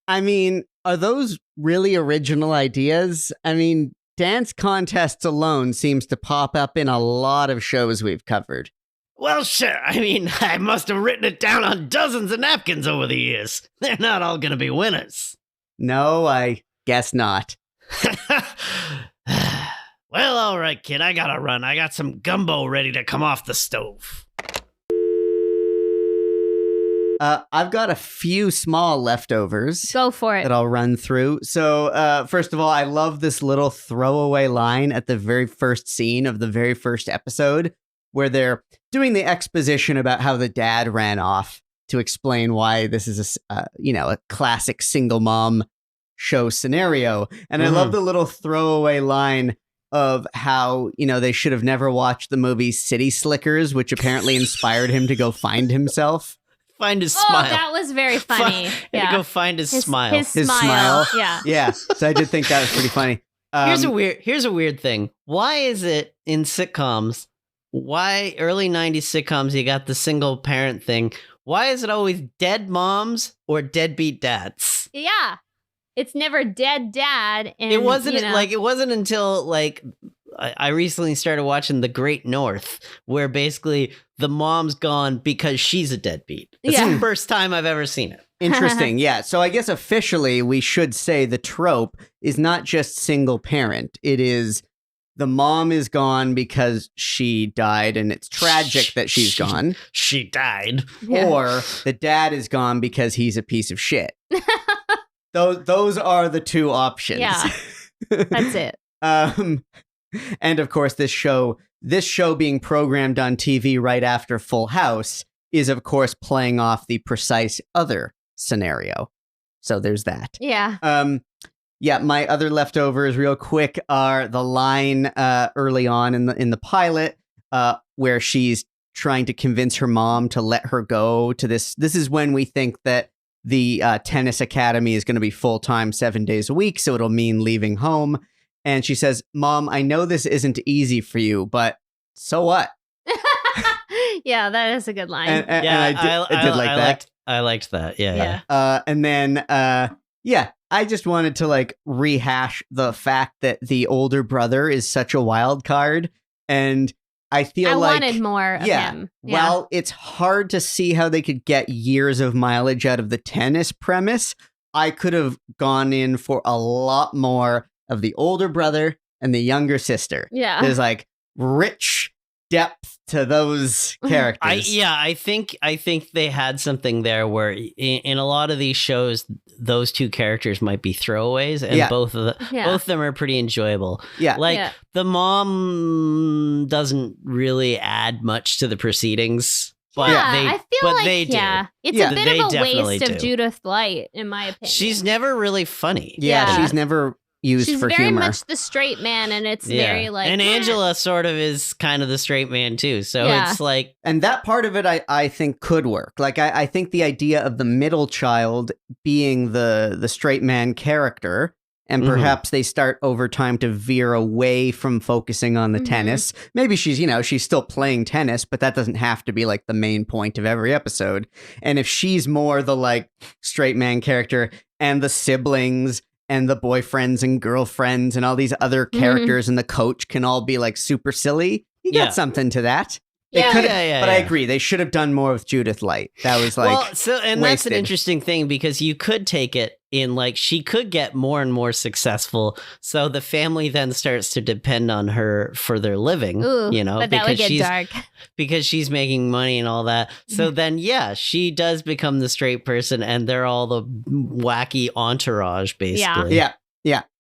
I mean, are those really original ideas? I mean, dance contests alone seems to pop up in a lot of shows we've covered. Well, sure. I mean, I must have written it down on dozens of napkins over the years. They're not all going to be winners. No, I guess not. Well, all right, kid. I gotta run. I got some gumbo ready to come off the stove. I've got a few small leftovers. Go for it. That I'll run through. So, first of all, I love this little throwaway line at the very first scene of the very first episode where they're doing the exposition about how the dad ran off to explain why this is a classic single mom show scenario. And I love the little throwaway line of how, they should have never watched the movie City Slickers, which apparently inspired him to go find himself. Find his smile. Oh, that was very funny. Yeah. To go find his smile. His smile. Yeah. Yeah. So I did think that was pretty funny. Here's a weird thing. Why is it in sitcoms? Why early 90s sitcoms you got the single parent thing? Why is it always dead moms or deadbeat dads? Yeah. it's never dead dad. And, it wasn't it wasn't until like I recently started watching The Great North, where basically the mom's gone because she's a deadbeat. It's the first time I've ever seen it. Interesting. Yeah. So I guess officially we should say the trope is not just single parent. It is the mom is gone because she died and it's tragic that she's gone. She died. Yeah. Or the dad is gone because he's a piece of shit. Those are the two options. Yeah. That's it. And of course, this show being programmed on TV right after Full House is, of course, playing off the precise other scenario. So there's that. Yeah. Yeah, my other leftovers real quick are the line early on in the pilot where she's trying to convince her mom to let her go to this. This is when we think that the tennis academy is going to be full-time 7 days a week, so it'll mean leaving home. And she says, "Mom, I know this isn't easy for you, but so what?" Yeah, that is a good line. And I did like that. I liked that. Yeah. And then, I just wanted to like rehash the fact that the older brother is such a wild card. And I feel I wanted more of him. Yeah. Well, it's hard to see how they could get years of mileage out of the tennis premise. I could have gone in for a lot more of the older brother and the younger sister. Yeah. There's like rich depth to those characters. I think they had something there where in a lot of these shows, those two characters might be throwaways, and both of them are pretty enjoyable. Yeah. The mom doesn't really add much to the proceedings. But I feel like they do. It's a bit of a waste of Judith Light, in my opinion. She's never really funny. Yeah. She's never used for humor. She's very much the straight man, and it's very like... And Angela sort of is kind of the straight man, too. So it's like... And that part of it, I think, could work. Like, I think the idea of the middle child being the straight man character, and perhaps they start over time to veer away from focusing on the tennis. Maybe she's still playing tennis, but that doesn't have to be, like, the main point of every episode. And if she's more the, like, straight man character, and the siblings and the boyfriends and girlfriends and all these other characters and the coach can all be like super silly, you got something to that. But I agree, they should have done more with Judith Light. That was like wasted. That's an interesting thing, because you could take it in like she could get more and more successful, so the family then starts to depend on her for their living. Ooh, but that would get dark because she's making money and all that. So then she does become the straight person, and they're all the wacky entourage basically. Yeah.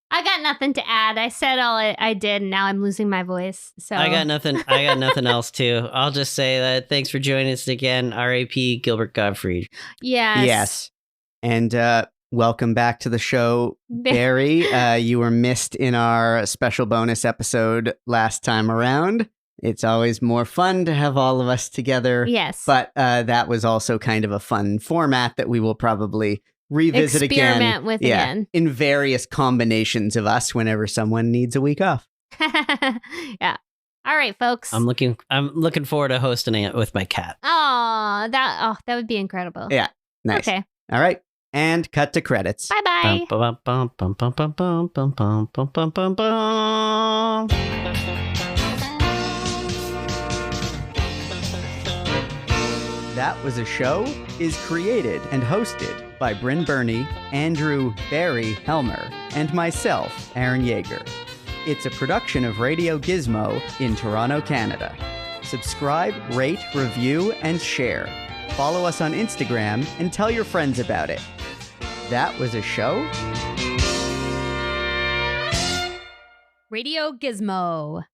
I got nothing to add. I said all I did, and now I'm losing my voice. So I got nothing else too. I'll just say that thanks for joining us again. R.A.P. Gilbert Gottfried. Yes. And welcome back to the show, Barry. You were missed in our special bonus episode last time around. It's always more fun to have all of us together. Yes. But that was also kind of a fun format that we will probably revisit experiment with again in various combinations of us whenever someone needs a week off. Yeah. All right, folks. I'm looking forward to hosting it with my cat. That would be incredible. Yeah. Nice. Okay. All right. And cut to credits. Bye-bye. That Was a Show is created and hosted by Bryn Burney, Andrew Barry Helmer, and myself, Aaron Yeager. It's a production of Radio Gizmo in Toronto, Canada. Subscribe, rate, review, and share. Follow us on Instagram and tell your friends about it. That Was a Show? Radio Gizmo.